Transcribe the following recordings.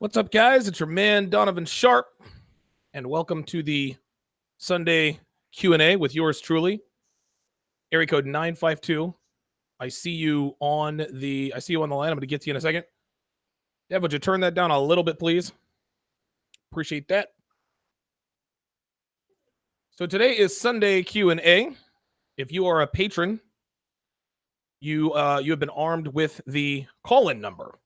What's up, guys? It's your man, Donovan Sharpe, and welcome to the Sunday Q&A with yours truly. Area code 952. I see you on the line. I'm going to get to you in a second. Dev, would you turn that down a little bit, please? Appreciate that. So today is Sunday Q&A. If you are a patron, you have been armed with the call-in number.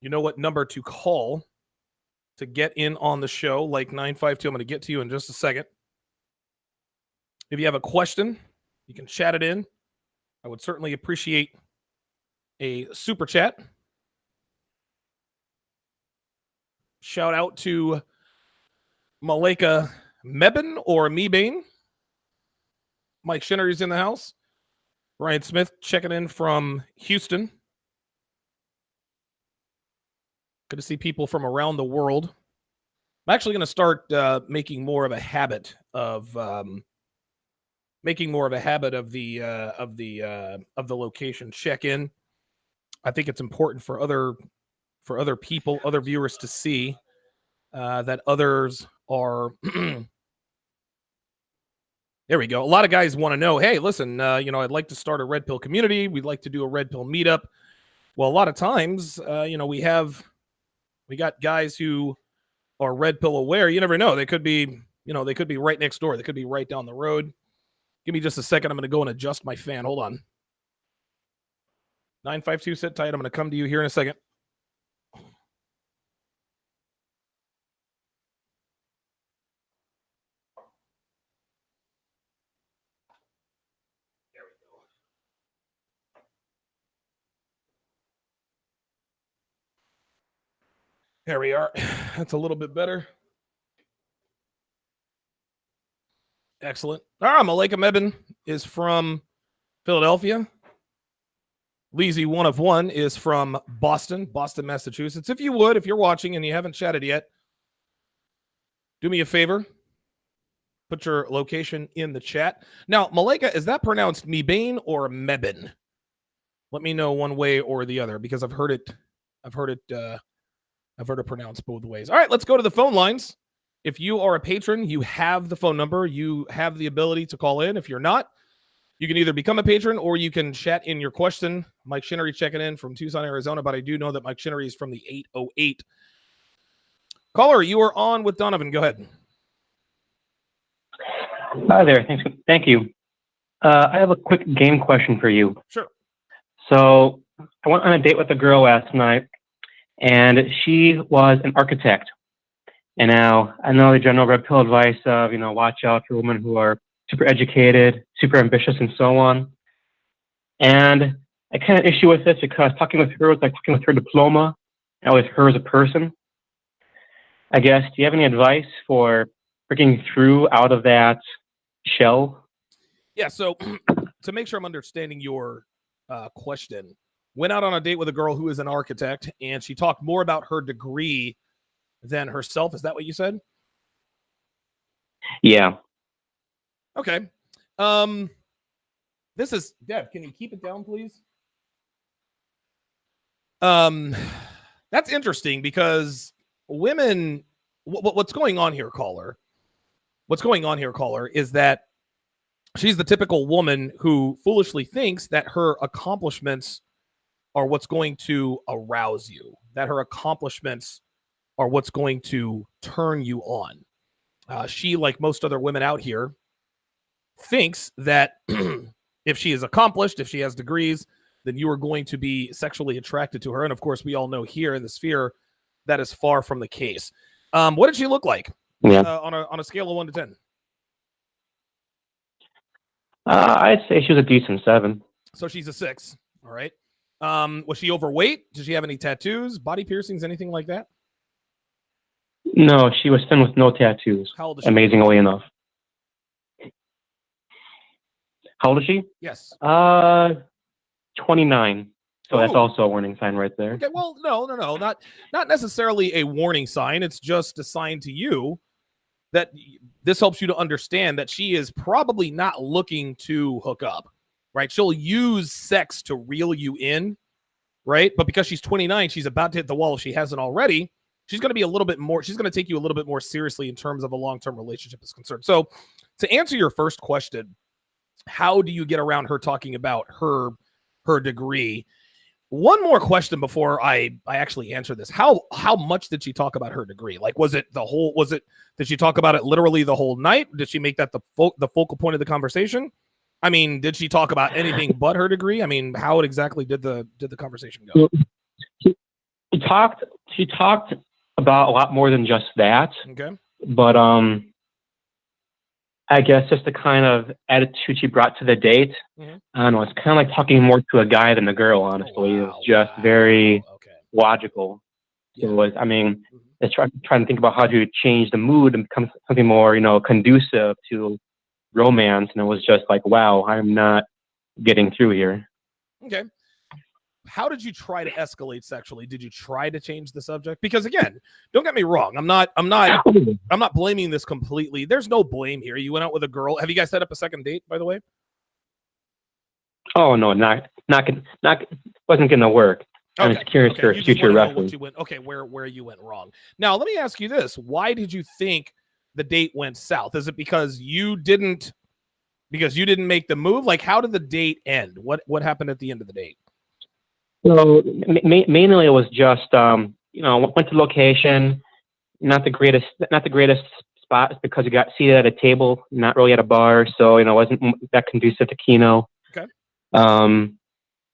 You know what number to call to get in on the show, like 952. I'm going to get to you in just a second. If you have a question, you can chat it in. I would certainly appreciate a super chat. Shout out to Malika Mebane or Mebane. Mike Shinnery's in the house. Ryan Smith checking in from Houston. Good to see people from around the world. I'm actually going to start making more of a habit of the location check-in. I think it's important for other people, other viewers to see that others are. There we go. A lot of guys want to know, hey, listen, I'd like to start a Red Pill community. We'd like to do a Red Pill meetup. Well, a lot of times, we got guys who are Red Pill aware. You never know. They could be right next door. They could be right down the road. Give me just a second. I'm going to go and adjust my fan. Hold on. 952, sit tight. I'm going to come to you here in a second. There we are. That's a little bit better. Excellent. All right, Malika Mebane is from Philadelphia. Leezy One of One is from Boston, Massachusetts. If you're watching and you haven't chatted yet, do me a favor. Put your location in the chat. Now, Malika, is that pronounced Mebane or Mebane? Let me know one way or the other because I've heard it pronounced both ways. All right, let's go to the phone lines. If you are a patron, you have the phone number. You have the ability to call in. If you're not, you can either become a patron or you can chat in your question. Mike Shinnery checking in from Tucson, Arizona, but I do know that Mike Shinnery is from the 808. Caller, you are on with Donovan. Go ahead. Hi there. Thank you. I have a quick game question for you. Sure. So I went on a date with a girl last night, and she was an architect. And now I know the general red pill advice of, watch out for women who are super educated, super ambitious, and so on. And I kind of issue with this because talking with her was like talking with her diploma, and with her as a person. I guess, do you have any advice for breaking through out of that shell? Yeah, so to make sure I'm understanding your question, went out on a date with a girl who is an architect, and she talked more about her degree than herself. Is that what you said? Yeah. Okay. This is Deb. Can you keep it down, please? That's interesting because women. What's going on here, caller? What's going on here, caller, is that she's the typical woman who foolishly thinks that her accomplishments are what's going to arouse you. That her accomplishments are what's going to turn you on. She, like most other women out here, thinks that if she is accomplished, if she has degrees, then you are going to be sexually attracted to her. And of course, we all know here in the sphere that is far from the case. What did she look like? Yeah. On a scale of 1 to 10? I'd say she was a decent 7. So she's a 6. All right. Was she overweight? Did she have any tattoos, body piercings, anything like that? No, she was thin with no tattoos. How old is she? Amazingly enough. How old is she? Yes. 29. So that's also a warning sign right there. Okay, well, no, not necessarily a warning sign. It's just a sign to you that this helps you to understand that she is probably not looking to hook up, right? She'll use sex to reel you in, right? But because she's 29, she's about to hit the wall if she hasn't already. She's going to be a little bit more, she's going to take you a little bit more seriously in terms of a long-term relationship is concerned. So to answer your first question, how do you get around her talking about her degree? One more question before I actually answer this. How much did she talk about her degree? Like, did she talk about it literally the whole night? Did she make that the focal point of the conversation? I mean, did she talk about anything but her degree? I mean, how exactly did the conversation go? She talked about a lot more than just that. Okay. But I guess just the kind of attitude she brought to the date. Mm-hmm. I don't know. It's kind of like talking more to a guy than a girl, honestly. Oh, wow, it was just very logical. Yeah. It was, I mean, it's trying to think about how to change the mood and become something more, conducive to romance. And it was just like, wow, I'm not getting through here. Okay. How did you try to escalate sexually? Did you try to change the subject? Because again, don't get me wrong. I'm not blaming this completely. There's no blame here. You went out with a girl. Have you guys set up a second date, by the way? Oh no, not wasn't gonna work. Okay. I'm just curious for future reference. Where you went wrong. Now, let me ask you this. Why did you think the date went south? Is it because you didn't make the move? Like, how did the date end? What happened at the end of the date? So mainly it was just went to location, not the greatest spot because you got seated at a table, not really at a bar, so it wasn't that conducive to Kino. Okay.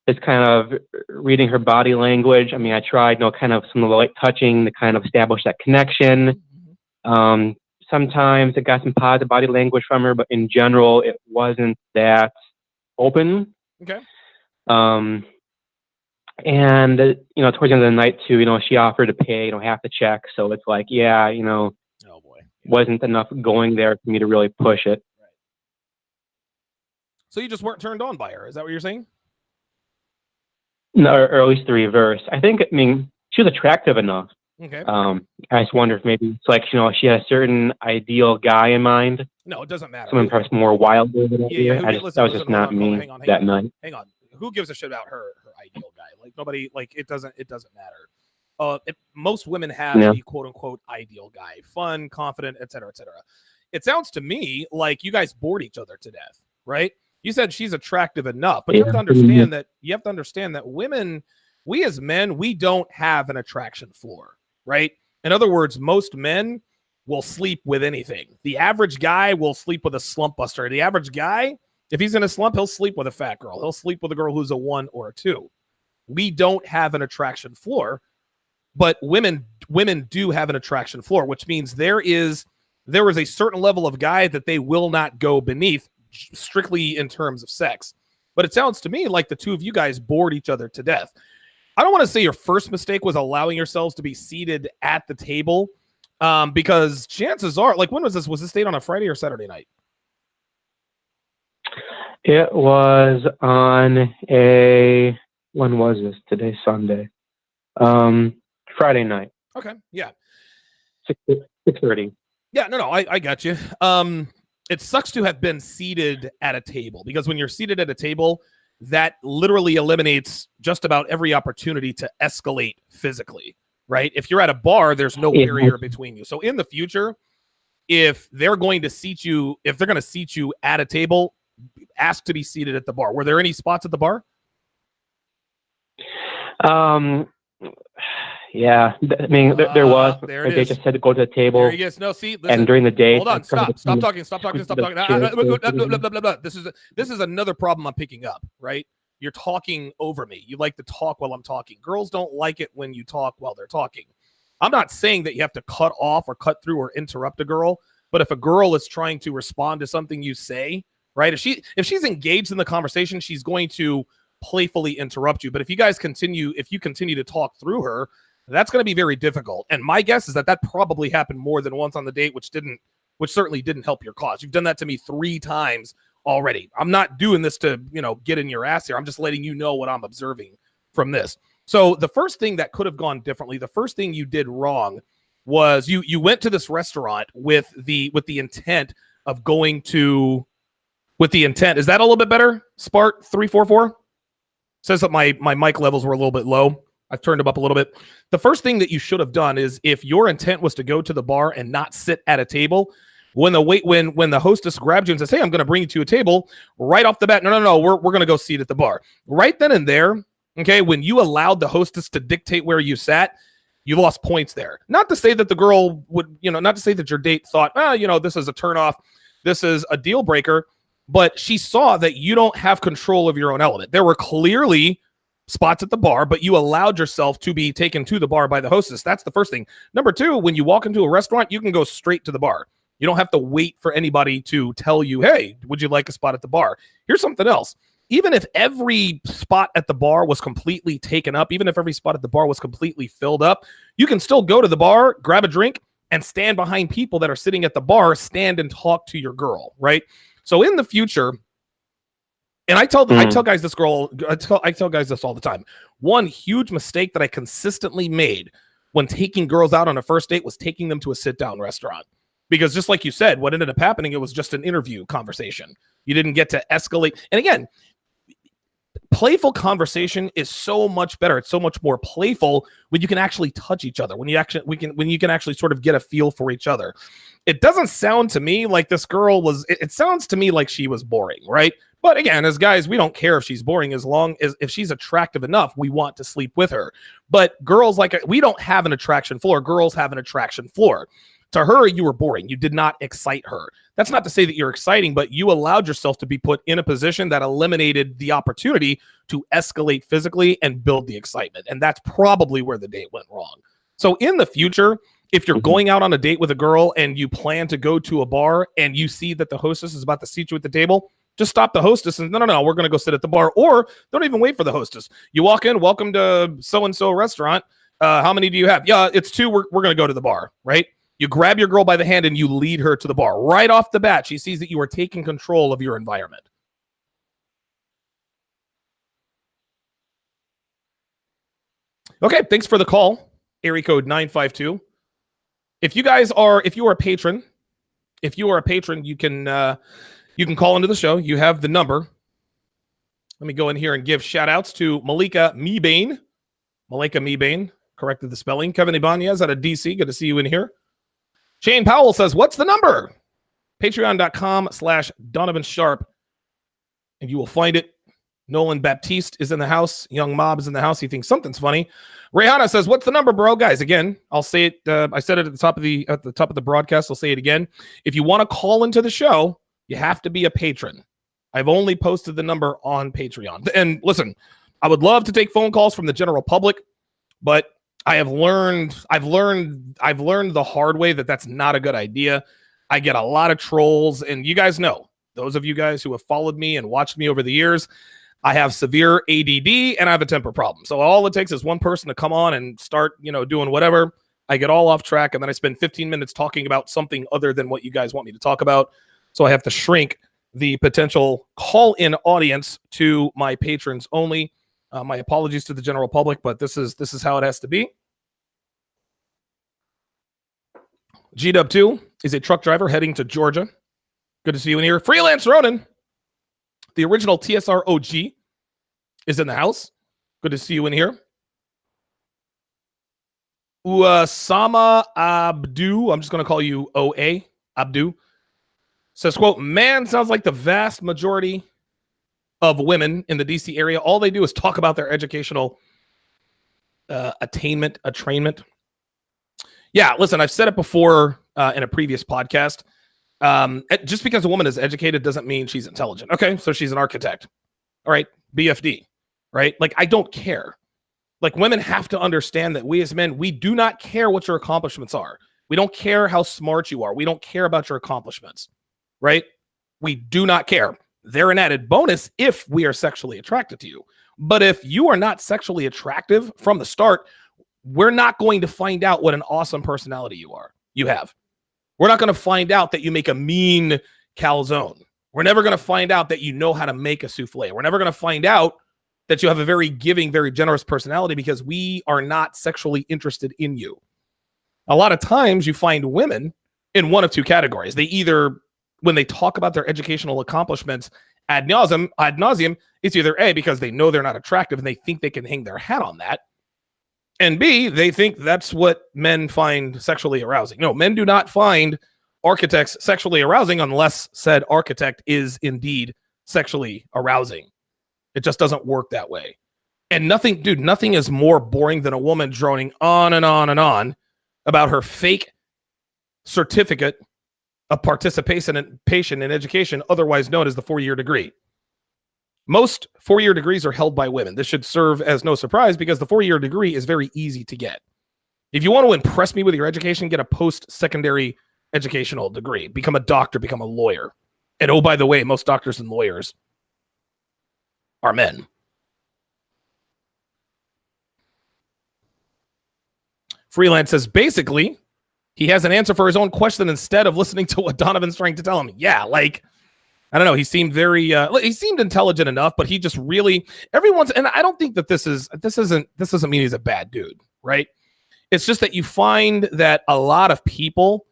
It's kind of reading her body language. I mean, I tried kind of some of the light touching to kind of establish that connection. Sometimes it got some positive body language from her, but in general it wasn't that open. Okay. And towards the end of the night too, she offered to pay, half the check. So it's like, oh boy, wasn't enough going there for me to really push it. Right. So you just weren't turned on by her. Is that what you're saying? No, or at least the reverse. I mean, she was attractive enough. Okay. I just wonder if maybe it's like, she had a certain ideal guy in mind. No, it doesn't matter. Someone perhaps more wild than that. That was just not me that night. Hang on. Who gives a shit about her ideal guy? Like, nobody, like, it doesn't matter. Most women have the quote unquote ideal guy, fun, confident, et cetera, et cetera. It sounds to me like you guys bored each other to death, right? You said she's attractive enough, but you have to understand that women, we as men, we don't have an attraction floor, right? In other words, most men will sleep with anything. The average guy will sleep with a slump buster. The average guy, if he's in a slump, he'll sleep with a fat girl. He'll sleep with a girl who's a 1 or a 2. We don't have an attraction floor, but women do have an attraction floor, which means there is a certain level of guy that they will not go beneath, strictly in terms of sex. But it sounds to me like the two of you guys bored each other to death. I don't want to say your first mistake was allowing yourselves to be seated at the table, because chances are, like, when was this? Was this date on a Friday or Saturday night? It was on when was this? Today's Sunday. Friday night. Okay. Yeah. 6:30. Yeah, no, I got you. It sucks to have been seated at a table, because when you're seated at a table, that literally eliminates just about every opportunity to escalate physically, right? If you're at a bar, there's no barrier between you. So in the future, if they're going to seat you at a table, ask to be seated at the bar. Were there any spots at the bar? Yeah, I mean, there was. They just said to go to the table. There he is. No, see, listen, and during the day. Hold on, stop talking. This is another problem I'm picking up, right? You're talking over me. You like to talk while I'm talking. Girls don't like it when you talk while they're talking. I'm not saying that you have to cut off or cut through or interrupt a girl, but if a girl is trying to respond to something you say, right? If she's engaged in the conversation, she's going to playfully interrupt you. But if you continue to talk through her, that's going to be very difficult. And my guess is that probably happened more than once on the date, which certainly didn't help your cause. You've done that to me 3 times already. I'm not doing this to, get in your ass here. I'm just letting you know what I'm observing from this. So the first thing that could have gone differently, the first thing you did wrong was you went to this restaurant with the intent of going to, with the intent. Is that a little bit better? Spart 344? Says that my mic levels were a little bit low. I've turned them up a little bit. The first thing that you should have done is, if your intent was to go to the bar and not sit at a table, when the hostess grabs you and says, "Hey, I'm going to bring you to a table," right off the bat, no, we're going to go seat at the bar. Right then and there, okay, when you allowed the hostess to dictate where you sat, you lost points there. Not to say that the girl would, not to say that your date thought, this is a turnoff, this is a deal breaker, but she saw that you don't have control of your own element. There were clearly spots at the bar, but you allowed yourself to be taken to the bar by the hostess. That's the first thing. Number two, when you walk into a restaurant, you can go straight to the bar. You don't have to wait for anybody to tell you, "Hey, would you like a spot at the bar?" Here's something else. Even if every spot at the bar was completely taken up, even if every spot at the bar was completely filled up, you can still go to the bar, grab a drink, and stand behind people that are sitting at the bar, stand and talk to your girl, right? So in the future, and I tell guys this all the time. One huge mistake that I consistently made when taking girls out on a first date was taking them to a sit-down restaurant. Because just like you said, what ended up happening, it was just an interview conversation. You didn't get to escalate. And again, playful conversation is so much better. It's so much more playful when you can actually touch each other, when you can actually sort of get a feel for each other. It doesn't sound to me like this girl was, it sounds to me like she was boring, right? But again, as guys, we don't care if she's boring, as long as if she's attractive enough, we want to sleep with her. But girls, we don't have an attraction floor. Girls have an attraction floor. To her, you were boring. You did not excite her. That's not to say that you're exciting, but you allowed yourself to be put in a position that eliminated the opportunity to escalate physically and build the excitement. And that's probably where the date went wrong. So in the future, if you're going out on a date with a girl and you plan to go to a bar and you see that the hostess is about to seat you at the table, just stop the hostess and no, we're going to go sit at the bar. Or don't even wait for the hostess. You walk in, "Welcome to so-and-so restaurant. How many do you have?" "Yeah, it's 2. We're going to go to the bar," right? You grab your girl by the hand and you lead her to the bar. Right off the bat, she sees that you are taking control of your environment. Okay, thanks for the call. Area code 952. If you are a patron, you can call into the show. You have the number. Let me go in here and give shout outs to Malika Mebane. Corrected the spelling. Kevin Ibanez out of DC. Good to see you in here. Shane Powell says, "What's the number?" Patreon.com/Donovan Sharpe. And you will find it. Nolan Baptiste is in the house. Young Mob is in the house. He thinks something's funny. Rihanna says, "What's the number, bro?" Guys, again, I'll say it. I said it at the top of the broadcast. I'll say it again. If you want to call into the show, you have to be a patron. I've only posted the number on Patreon. And listen, I would love to take phone calls from the general public, but I've learned the hard way that that's not a good idea. I get a lot of trolls, and you guys know, those of you guys who have followed me and watched me over the years, I have severe ADD and I have a temper problem. So all it takes is one person to come on and start, doing whatever. I get all off track, and then I spend 15 minutes talking about something other than what you guys want me to talk about. So I have to shrink the potential call-in audience to my patrons only. My apologies to the general public, but this is how it has to be. GW2 is a truck driver heading to Georgia. Good to see you in here. Freelance Ronin, the original TSR OG, is in the house. Good to see you in here. Uasama Abdu, I'm just going to call you OA, Abdu, says, quote, "Man, sounds like the vast majority of women in the DC area, all they do is talk about their educational attainment. Yeah, listen, I've said it before in a previous podcast. Just because a woman is educated doesn't mean she's intelligent. Okay, so she's an architect. All right, BFD, right? I don't care. Women have to understand that we as men, we do not care what your accomplishments are. We don't care how smart you are. We don't care about your accomplishments, right? We do not care. They're an added bonus if we are sexually attracted to you. But if you are not sexually attractive from the start, we're not going to find out what an awesome personality you have. We're not going to find out that you make a mean calzone. We're never going to find out that you know how to make a souffle. We're never going to find out that you have a very giving, very generous personality, because we are not sexually interested in you. A lot of times you find women in one of two categories. They either, when they talk about their educational accomplishments, ad nauseum, it's either A, because they know they're not attractive and they think they can hang their hat on that, and B, they think that's what men find sexually arousing. No, men do not find architects sexually arousing unless said architect is indeed sexually arousing. It just doesn't work that way. And nothing is more boring than a woman droning on and on and on about her fake certificate of participation in education, otherwise known as the 4-year degree. Most 4-year degrees are held by women. This should serve as no surprise because the 4-year degree is very easy to get. If you want to impress me with your education, get a post-secondary educational degree. Become a doctor, become a lawyer. And oh, by the way, most doctors and lawyers are men. Freelance says, basically, he has an answer for his own question instead of listening to what Donovan's trying to tell him. Yeah, like, I don't know. He seemed he seemed intelligent enough, but he just really, and I don't think that this doesn't mean he's a bad dude, right? It's just that you find that a lot of people,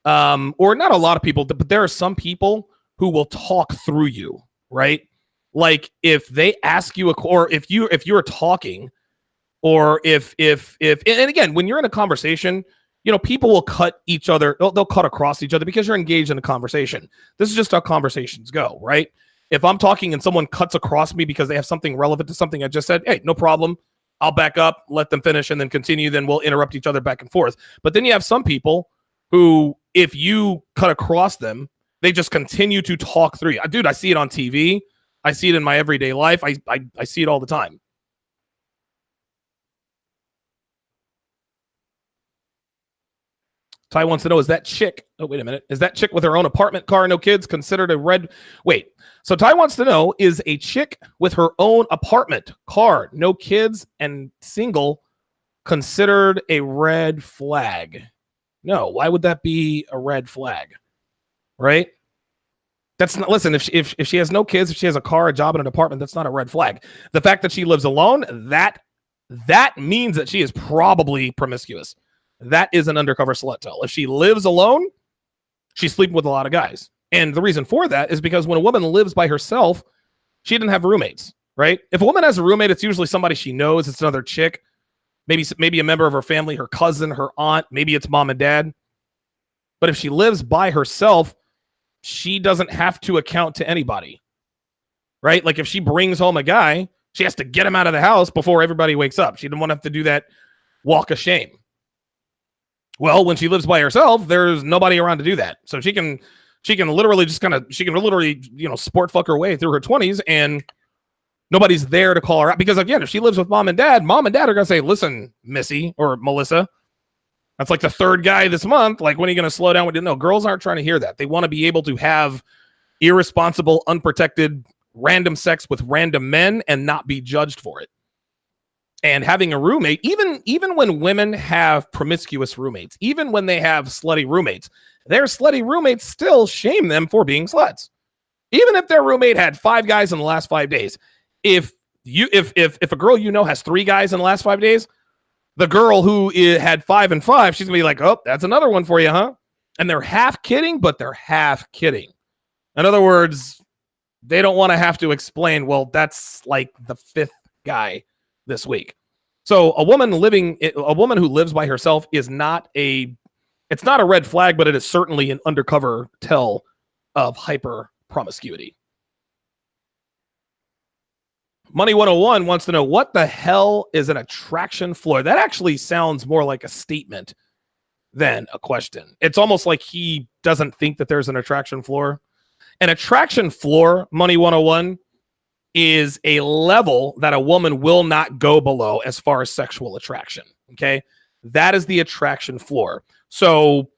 or not a lot of people, but there are some people who will talk through you, right? Like if they ask you or if you're talking, or if and again, when you're in a conversation, you know, people will cut each other. They'll cut across each other because you're engaged in a conversation. This is just how conversations go, right? If I'm talking and someone cuts across me because they have something relevant to something I just said, hey, no problem. I'll back up, let them finish, and then continue. Then we'll interrupt each other back and forth. But then you have some people who, if you cut across them, they just continue to talk through you. Dude, I see it on TV. I see it in my everyday life. I see it all the time. Ty wants to know, is that chick with her own apartment, car, no kids considered a red? Wait, so Ty wants to know, is a chick with her own apartment, car, no kids, and single considered a red flag? No, why would that be a red flag? Right? That's not, listen, if she has no kids, if she has a car, a job, and an apartment, that's not a red flag. The fact that she lives alone, that means that she is probably promiscuous. That is an undercover slut tell. If she lives alone, she's sleeping with a lot of guys. And the reason for that is because when a woman lives by herself, she didn't have roommates, right? If a woman has a roommate, it's usually somebody she knows. It's another chick, maybe a member of her family, her cousin, her aunt, maybe it's mom and dad. But if she lives by herself, she doesn't have to account to anybody, right? Like if she brings home a guy, she has to get him out of the house before everybody wakes up. She didn't want to have to do that walk of shame. Well, when she lives by herself, there's nobody around to do that. So she can literally sport fuck her way through her 20s and nobody's there to call her out. Because again, if she lives with mom and dad are going to say, listen, Missy or Melissa, that's like the third guy this month. Like, when are you going to slow down? No, girls aren't trying to hear that. They want to be able to have irresponsible, unprotected, random sex with random men and not be judged for it. And having a roommate, even when women have promiscuous roommates, even when they have slutty roommates, their slutty roommates still shame them for being sluts. Even if their roommate had 5 guys in the last 5 days, if a girl has 3 guys in the last 5 days, the girl who had 5 and 5, she's gonna be like, oh, that's another one for you, huh? And they're half kidding, but they're half kidding. In other words, they don't want to have to explain, well, that's like the 5th guy this week. So a woman who lives by herself it's not a red flag, but it is certainly an undercover tell of hyper promiscuity. Money 101 wants to know, what the hell is an attraction floor? That actually sounds more like a statement than a question. It's almost like he doesn't think that there's an attraction floor. An attraction floor, Money 101, is a level that a woman will not go below as far as sexual attraction. Okay. That is the attraction floor. So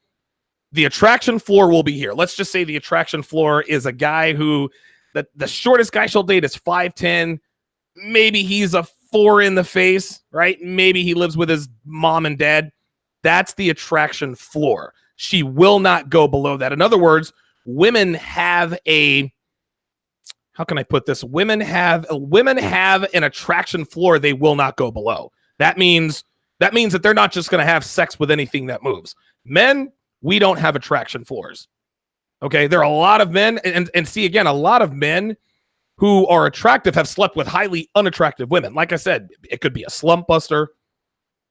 the attraction floor will be here. Let's just say the attraction floor is a guy who the shortest guy she'll date is 5'10". Maybe he's a 4 in the face, right? Maybe he lives with his mom and dad. That's the attraction floor. She will not go below that. In other words, women have how can I put this? Women have an attraction floor they will not go below. That means that they're not just going to have sex with anything that moves. Men, we don't have attraction floors. Okay, there are a lot of men, and see, again, a lot of men who are attractive have slept with highly unattractive women. Like I said, it could be a slump buster.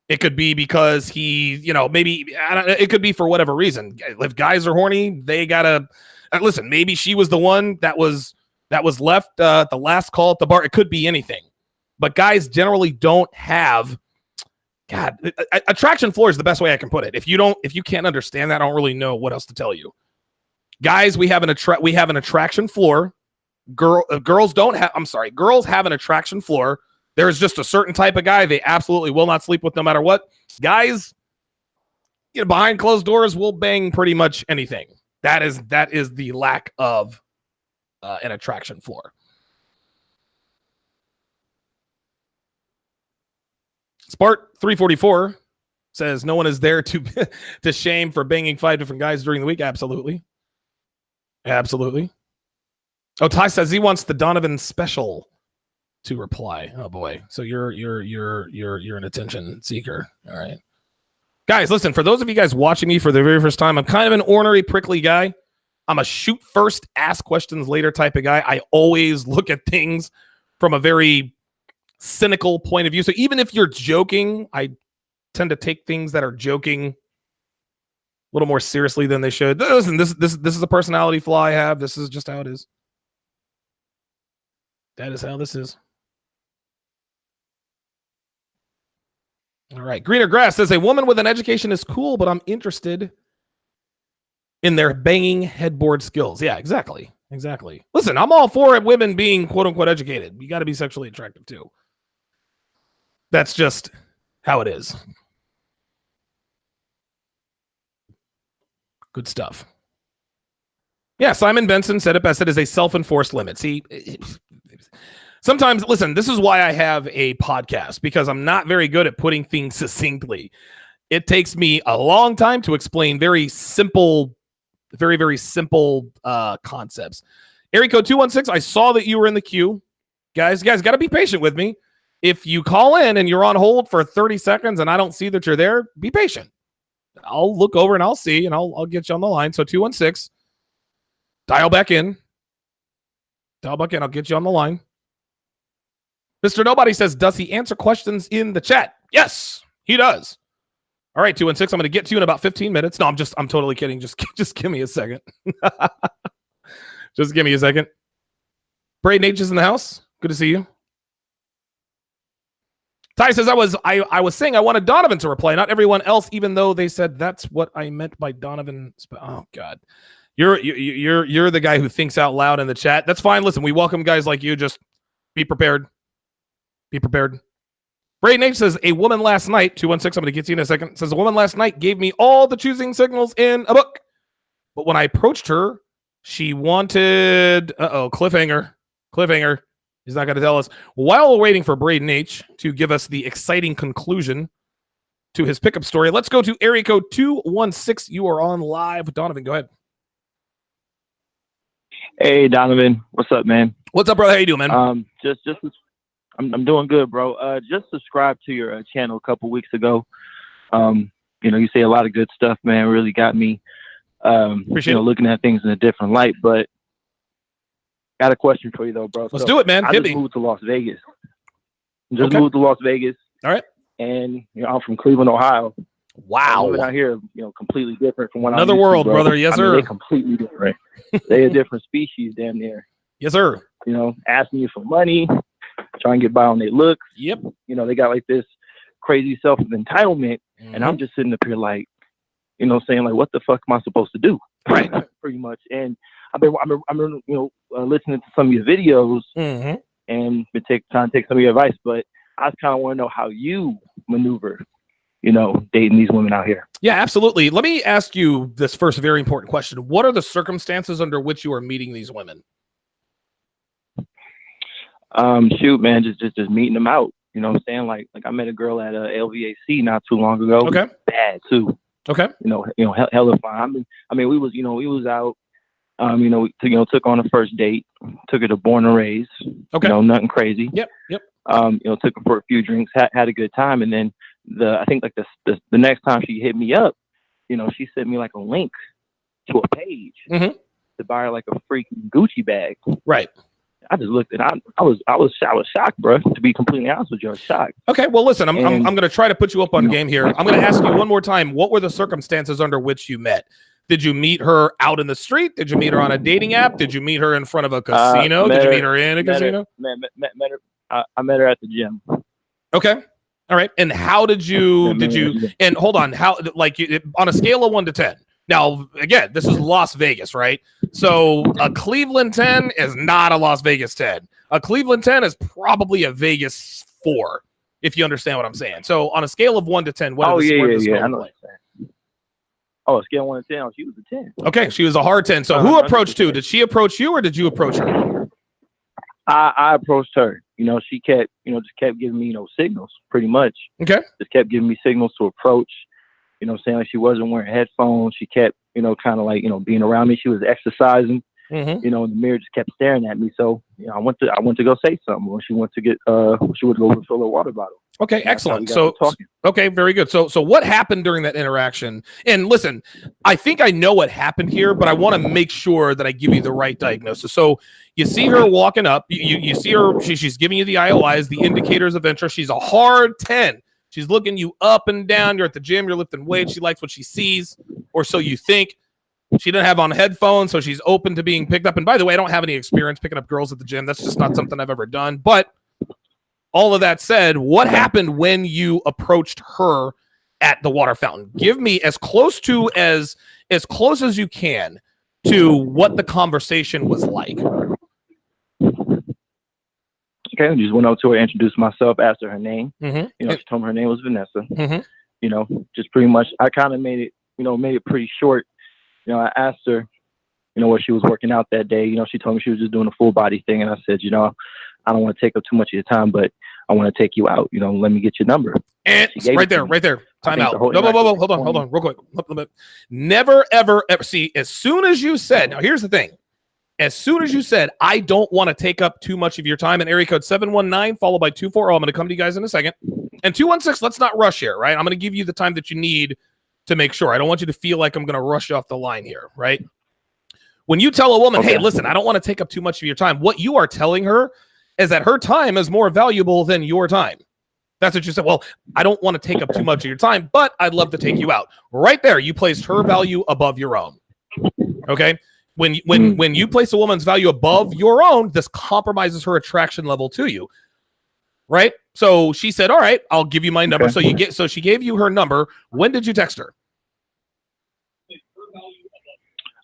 It could be because he, maybe it could be for whatever reason. If guys are horny, they gotta listen. Maybe she was the one that was left the last call at the bar. It could be anything, but guys generally don't have. God, attraction floor is the best way I can put it. If you can't understand that, I don't really know what else to tell you. Guys, we have an attraction floor. Girls have an attraction floor. There is just a certain type of guy they absolutely will not sleep with no matter what. Guys, behind closed doors will bang pretty much anything. That is the lack of an attraction floor. Spart 344 says no one is there to shame for banging 5 different guys during the week. Absolutely. Oh, Ty says he wants the Donovan special to reply. Oh boy. So you're an attention seeker. All right. Guys, listen, for those of you guys watching me for the very first time, I'm kind of an ornery, prickly guy. I'm a shoot first, ask questions later type of guy. I always look at things from a very cynical point of view. So even if you're joking, I tend to take things that are joking a little more seriously than they should. Listen, this is a personality flaw I have. This is just how it is. That is how this is. All right. Greener Grass says a woman with an education is cool, but I'm interested in their banging headboard skills. Yeah, exactly. Listen, I'm all for women being quote unquote educated. You got to be sexually attractive too. That's just how it is. Good stuff. Yeah, Simon Benson said it best. It is a self-enforced limit. See, sometimes, listen, this is why I have a podcast, because I'm not very good at putting things succinctly. It takes me a long time to explain very simple, very, very simple concepts. Area code 216, I saw that you were in the queue. Guys, got to be patient with me. If you call in and you're on hold for 30 seconds and I don't see that you're there, be patient. I'll look over and I'll see, and I'll get you on the line. So 216, dial back in. I'll get you on the line. Mr. Nobody says, does he answer questions in the chat? Yes, he does. All right, 216, I'm going to get to you in about 15 minutes. No, I'm totally kidding. Just give me a second. Just give me a second. Braden H is in the house. Good to see you. Ty says, I was saying I wanted Donovan to reply, not everyone else, even though they said that's what I meant by Donovan. Oh God, you're the guy who thinks out loud in the chat. That's fine. Listen, we welcome guys like you. Just be prepared. Be prepared. Braden H says, a woman last night, 216, I'm going to get to you in a second, says a woman last night gave me all the choosing signals in a book. But when I approached her, she wanted, cliffhanger. He's not going to tell us. While we're waiting for Braden H to give us the exciting conclusion to his pickup story, let's go to area code 216. You are on live with Donovan. Go ahead. Hey, Donovan. What's up, man? What's up, brother? How you doing, man? I'm doing good, bro. Just subscribed to your channel a couple weeks ago. You say a lot of good stuff, man. Really got me, Appreciate it. Looking at things in a different light. But got a question for you, though, bro. Let's do it, man. I just moved to Las Vegas. Moved to Las Vegas. All right. And I'm from Cleveland, Ohio. Wow. Living out here, completely different from what Another I'm used world, to, bro. brother. Yes, sir. They're completely different. They're a different species, damn near. Yes, sir. Asking you for money, trying to get by on their looks. Yep. They got like this crazy self-entitlement, and I'm just sitting up here like, saying like, what the fuck am I supposed to do? Right. Pretty much. And I've been listening to some of your videos and been trying to take some of your advice, but I just kind of want to know how you maneuver, dating these women out here. Yeah, absolutely. Let me ask you this first very important question. What are the circumstances under which you are meeting these women? Shoot, man, just meeting them out. You know what I'm saying? Like I met a girl at LVAC not too long ago. Okay. Bad too. Okay. Hella fine. I mean, we was out. Took on a first date. Took her to Born and Raised. Okay. Nothing crazy. Yep. Took her for a few drinks. Had a good time, and then I think like the next time she hit me up, she sent me like a link to a page to buy her like a freaking Gucci bag. Right. I just looked and I was shocked, bro. To be completely honest with you, I was shocked. Okay, well, listen, I'm going to try to put you up on game here. I'm going to ask you one more time. What were the circumstances under which you met? Did you meet her out in the street? Did you meet her on a dating app? Did you meet her in front of a casino? Did you meet her in a casino? Met her. I met her at the gym. Okay. All right. And how did you and hold on, how, like, on a scale of 1 to 10? Now, again, this is Las Vegas, right? So a Cleveland 10 is not a Las Vegas 10. A Cleveland 10 is probably a Vegas 4, if you understand what I'm saying. So on a scale of 1 to 10, what is yeah. I know what you're saying. Oh, a scale of 1 to 10. Oh, she was a 10. Okay, she was a hard 10. So who approached you? Did she approach you or did you approach her? I approached her. She kept, just kept giving me, signals pretty much. Okay. Just kept giving me signals to approach. Saying like she wasn't wearing headphones. She kept, kind of like, being around me. She was exercising. And the mirror just kept staring at me. So, I went to go say something. When she went to get, she would go refill her water bottle. Okay, excellent. So, okay, very good. So what happened during that interaction? And listen, I think I know what happened here, but I want to make sure that I give you the right diagnosis. So you see her walking up. You see her. She's giving you the IOIs, the indicators of interest. She's a hard 10. She's looking you up and down. You're at the gym. You're lifting weights. She likes what she sees, or so you think. She didn't have on headphones, so she's open to being picked up. And by the way, I don't have any experience picking up girls at the gym. That's just not something I've ever done. But all of that said, what happened when you approached her at the water fountain? Give me as close as you can to what the conversation was like. Okay, I just went up to her, introduced myself, asked her name. Mm-hmm. She told me her name was Vanessa. Mm-hmm. Just pretty much, I kind of made it pretty short. I asked her, what she was working out that day. She told me she was just doing a full body thing. And I said, I don't want to take up too much of your time, but I want to take you out. Let me get your number. And right there. Time out. Hold on, real quick. Never, ever. See, as soon as you said, now here's the thing. As soon as you said, I don't want to take up too much of your time, and area code 719 followed by 240. I'm going to come to you guys in a second. And 216, let's not rush here, right? I'm going to give you the time that you need to make sure. I don't want you to feel like I'm going to rush you off the line here, right? When you tell a woman, hey, listen, I don't want to take up too much of your time, what you are telling her is that her time is more valuable than your time. That's what you said. Well, I don't want to take up too much of your time, but I'd love to take you out. Right there, you placed her value above your own. Okay? When you place a woman's value above your own, this compromises her attraction level to you. Right? So she said, all right, I'll give you my number. Okay. So she gave you her number. When did you text her?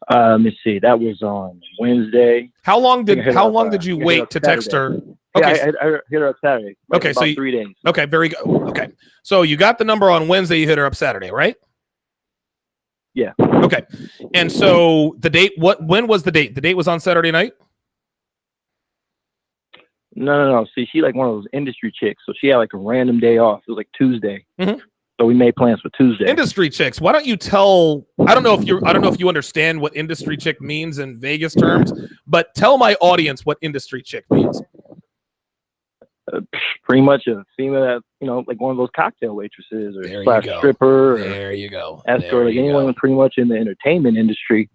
Let me see. That was on Wednesday. How long did you wait to text her? Okay, yeah, I hit her up Saturday. Okay, so 3 days. Okay, very good. Okay, so you got the number on Wednesday. You hit her up Saturday, right? Yeah. Okay, and so the date. When was the date? The date was on Saturday night. No. See, she like one of those industry chicks, so she had like a random day off. It was like Tuesday. Mm-hmm. So we made plans for Tuesday. Industry chicks. Why don't you tell? I don't know if you understand what industry chick means in Vegas terms, but tell my audience what industry chick means. Pretty much a female that, like one of those cocktail waitresses or / stripper. There you go. Escort, like anyone pretty much in the entertainment industry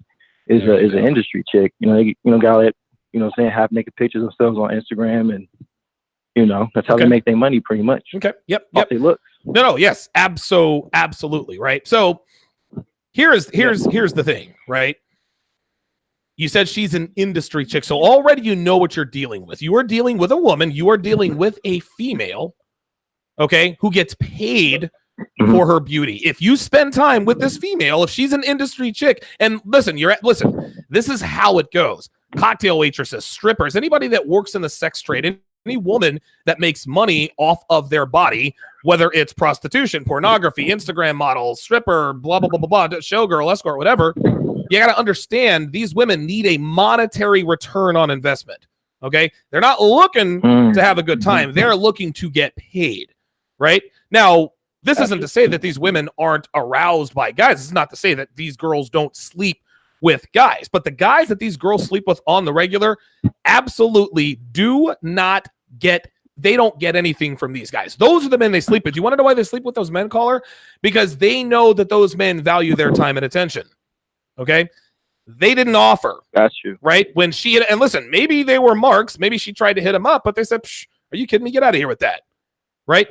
is an industry chick. They got that, saying half naked pictures of themselves on Instagram, and that's how they make their money pretty much. Okay. Yep. They look. No. Yes. Absolutely. Right. So here's the thing, right? You said she's an industry chick. So already you know what you're dealing with. You are dealing with a woman. You are dealing with a female, okay, who gets paid for her beauty. If you spend time with this female, if she's an industry chick, and listen, this is how it goes. Cocktail waitresses, strippers, anybody that works in the sex trade, any woman that makes money off of their body, whether it's prostitution, pornography, Instagram models, stripper, blah, blah, blah, blah, blah, showgirl, escort, whatever, you got to understand these women need a monetary return on investment. Okay. They're not looking to have a good time. They're looking to get paid. Right now, this isn't to say that these women aren't aroused by guys. It's not to say that these girls don't sleep with guys, but the guys that these girls sleep with on the regular absolutely do not get, they don't get anything from these guys. Those are the men they sleep with. You want to know why they sleep with those men, caller? Because they know that those men value their time and attention. Okay. They didn't offer. That's true. Right? When she had, and listen, maybe they were marks. Maybe she tried to hit him up, but they said, Psh, are you kidding me? Get out of here with that. Right?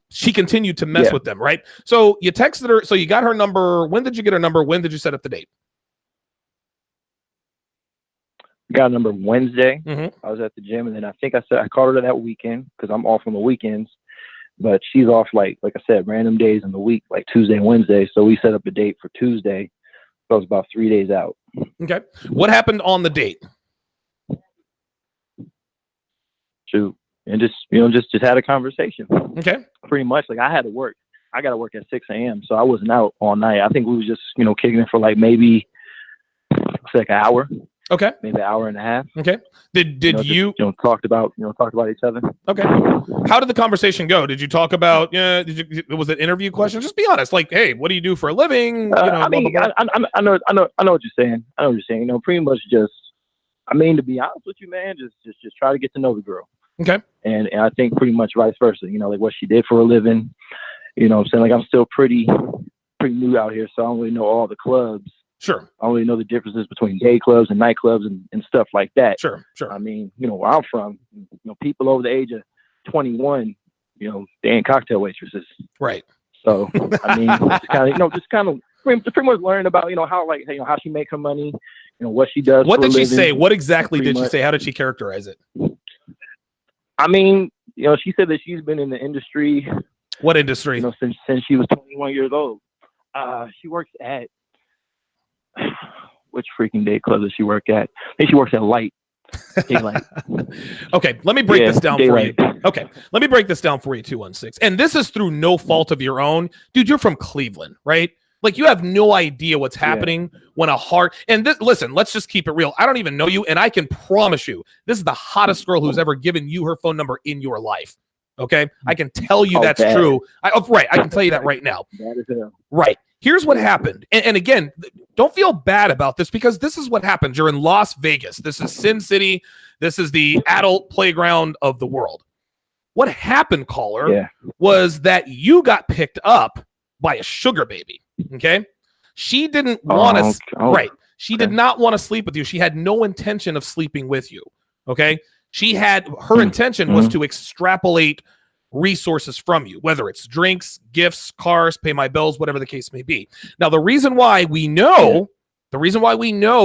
She continued to mess with them, right? So you texted her. So you got her number. When did you get her number? When did you set up the date? Got a number Wednesday. Mm-hmm. I was at the gym, and then I think I called her that weekend because I'm off on the weekends. But she's off like I said, random days in the week, like Tuesday and Wednesday. So we set up a date for Tuesday. So I was about 3 days out. Okay. What happened on the date? Shoot. And just had a conversation. Okay. Pretty much. Like I had to work. I got to work at 6 a.m. So I wasn't out all night. I think we was just, kicking it for like maybe like an hour. Okay. Maybe an hour and a half. Okay. Did you talked about each other? Okay. How did the conversation go? Did you talk about was it interview questions? Just be honest. Like, hey, what do you do for a living? I mean, blah, blah, blah. I know what you're saying. I know what you're saying. Pretty much just. I mean, to be honest with you, man, just try to get to know the girl. Okay. And I think pretty much vice versa. Like what she did for a living. What I'm saying? Like I'm still pretty new out here, so I don't really know all the clubs. Sure. I don't really know the differences between day clubs and nightclubs and stuff like that. Sure. I mean, where I'm from, people over the age of 21, they ain't cocktail waitresses. Right. So I mean, just kind of pretty much learning about how she make her money, what she does. What did she living, say? What exactly did she much. say? How did she characterize it? I mean, she said that she's been in the industry. What industry? Since she was 21 years old. She works at which freaking day club does she work at? I think she works at Daylight. Okay, let me break this down Daylight. for you. Okay, let me break this down for you, 216. And this is through no fault of your own. Dude, you're from Cleveland, right? Like, you have no idea what's happening when listen, let's just keep it real. I don't even know you, and I can promise you, this is the hottest girl who's ever given you her phone number in your life. Okay? I can tell you that's true. I can tell you that right now. That is it. Right. Here's what happened. And again, don't feel bad about this because this is what happens. You're in Las Vegas. This is Sin City. This is the adult playground of the world. What happened, caller, was that you got picked up by a sugar baby. Okay. She didn't want to, right. She did not want to sleep with you. She had no intention of sleeping with you. Okay. Her intention was to extrapolate resources from you, whether it's drinks, gifts, cars, pay my bills, whatever the case may be. Now, the reason why we know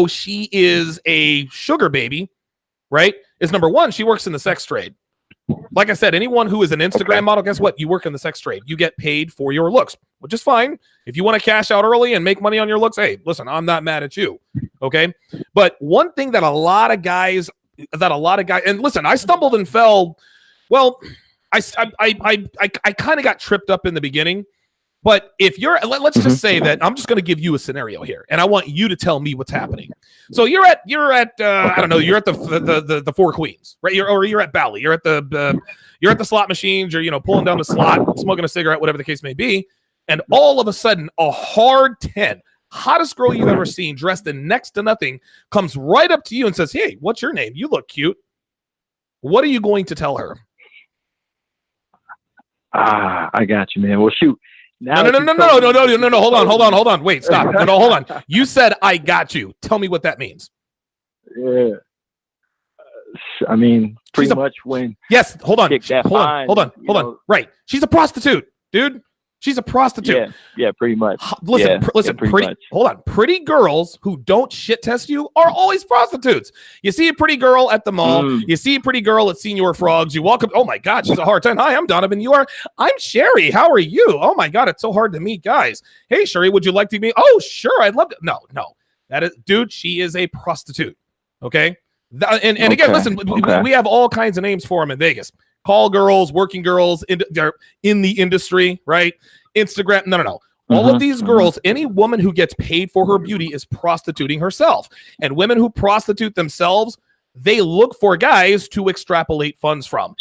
she is a sugar baby, right, is number one, she works in the sex trade. Like I said, anyone who is an Instagram model, guess what? You work in the sex trade. You get paid for your looks, which is fine. If you want to cash out early and make money on your looks, hey, listen, I'm not mad at you. Okay. But one thing that a lot of guys, and listen, I stumbled and fell. Well, I kind of got tripped up in the beginning, but if let's just say that I'm just going to give you a scenario here, and I want you to tell me what's happening. So you're at I don't know, you're at the Four Queens, right? You're at Bally, you're at the slot machines, you're pulling down the slot, smoking a cigarette, whatever the case may be, and all of a sudden a hard 10, hottest girl you've ever seen, dressed in next to nothing, comes right up to you and says, "Hey, what's your name? You look cute." What are you going to tell her? I got you, man. Well, shoot. No. Hold on. Wait, stop. No, hold on. You said I got you. Tell me what that means. Yeah. I mean, pretty much when. Yes. Hold on. Right. She's a prostitute, dude. She's a prostitute. Yeah, pretty much. Listen. Hold on. Pretty girls who don't shit test you are always prostitutes. You see a pretty girl at the mall. You see a pretty girl at Senior Frogs. You walk up. Oh my God, she's a hard time. Hi, I'm Donovan. I'm Sherry. How are you? Oh my God, it's so hard to meet guys. Hey, Sherry, would you like to meet? Oh, sure. I'd love to. No. That is, dude. She is a prostitute. Okay. And again, listen. We have all kinds of names for them in Vegas. Call girls, working girls, they're in the industry, right? Instagram, no. All of these girls, any woman who gets paid for her beauty is prostituting herself. And women who prostitute themselves, they look for guys to extrapolate funds from.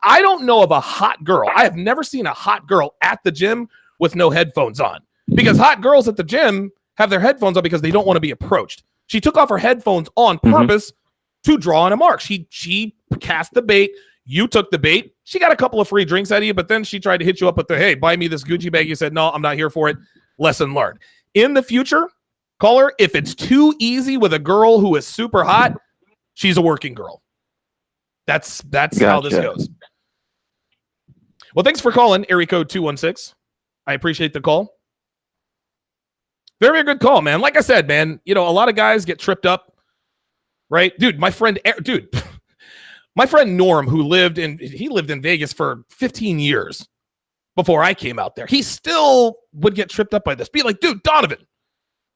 I don't know of a hot girl. I have never seen a hot girl at the gym with no headphones on. Because hot girls at the gym have their headphones on because they don't want to be approached. She took off her headphones on purpose to draw on a mark. She cast the bait. You took the bait. She got a couple of free drinks out of you, but then she tried to hit you up with hey, buy me this Gucci bag. You said, no, I'm not here for it. Lesson learned. In the future, Caller, if it's too easy with a girl who is super hot, she's a working girl. That's how this goes. Well, thanks for calling, area code 216. I appreciate the call. Very good call, man. Like I said, man, a lot of guys get tripped up, right? Dude, my friend Norm, who lived in Vegas for 15 years before I came out there, he still would get tripped up by this. Be like, dude, Donovan,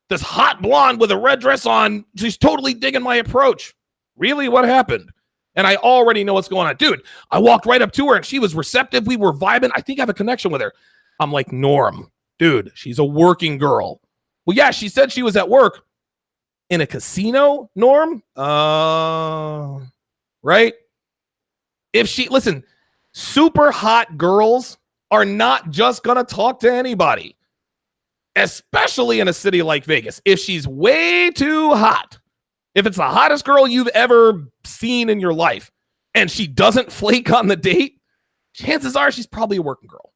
this hot blonde with a red dress on, she's totally digging my approach. Really? What happened? And I already know what's going on. Dude, I walked right up to her and she was receptive. We were vibing. I think I have a connection with her. I'm like, Norm, dude, she's a working girl. Well, yeah, she said she was at work in a casino, Norm. Right? Listen, super hot girls are not just going to talk to anybody, especially in a city like Vegas. If she's way too hot, if it's the hottest girl you've ever seen in your life and she doesn't flake on the date, chances are she's probably a working girl.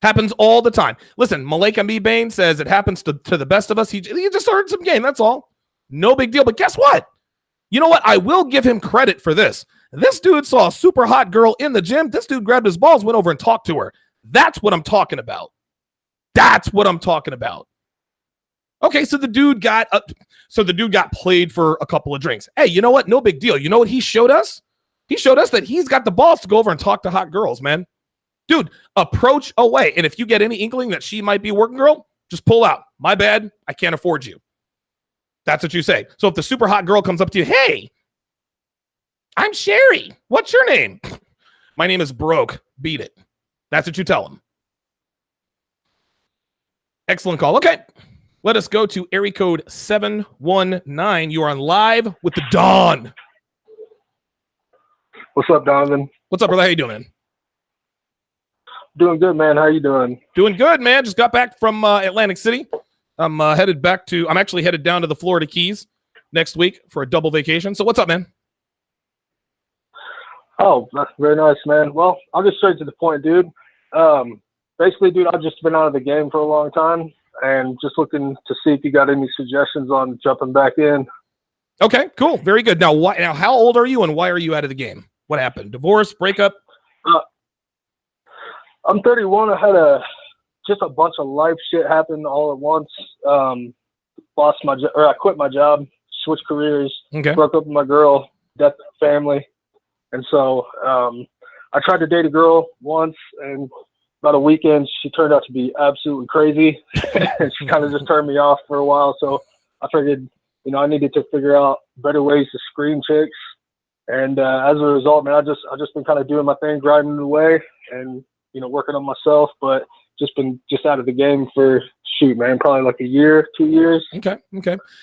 Happens all the time. Listen, Malika B. Bain says it happens to the best of us. He just started some game. That's all. No big deal. But guess what? You know what? I will give him credit for this. This dude saw a super hot girl in the gym. This dude grabbed his balls, went over and talked to her. That's what I'm talking about. That's what I'm talking about. Okay, so the dude got played for a couple of drinks. Hey, you know what? No big deal. You know what he showed us? He showed us that he's got the balls to go over and talk to hot girls, man. Dude, approach away. And if you get any inkling that she might be a working girl, just pull out. My bad. I can't afford you. That's what you say. So if the super hot girl comes up to you, hey, I'm Sherry. What's your name? My name is Broke. Beat it. That's what you tell them. Excellent call. Okay. Let us go to area code 719. You are on live with the Don. What's up, Donovan? What's up, brother? How you doing, man? Doing good, man. How you doing? Doing good, man. Just got back from Atlantic City. I'm actually headed down to the Florida Keys next week for a double vacation. So what's up, man? Oh, that's very nice, man. Well, I'll get straight to the point, dude. Basically, dude, I've just been out of the game for a long time and just looking to see if you got any suggestions on jumping back in. Okay, cool. Very good. Now, how old are you and why are you out of the game? What happened? Divorce, breakup? I'm 31. I had just a bunch of life shit happen all at once. I quit my job, switched careers, broke up with my girl, death of the family. And so I tried to date a girl once, and about a weekend, she turned out to be absolutely crazy. And she kind of just turned me off for a while. So I figured, I needed to figure out better ways to screen chicks. And as a result, man, I've just been kind of doing my thing, grinding away and, working on myself, but just been out of the game for, probably like a year, 2 years. Okay.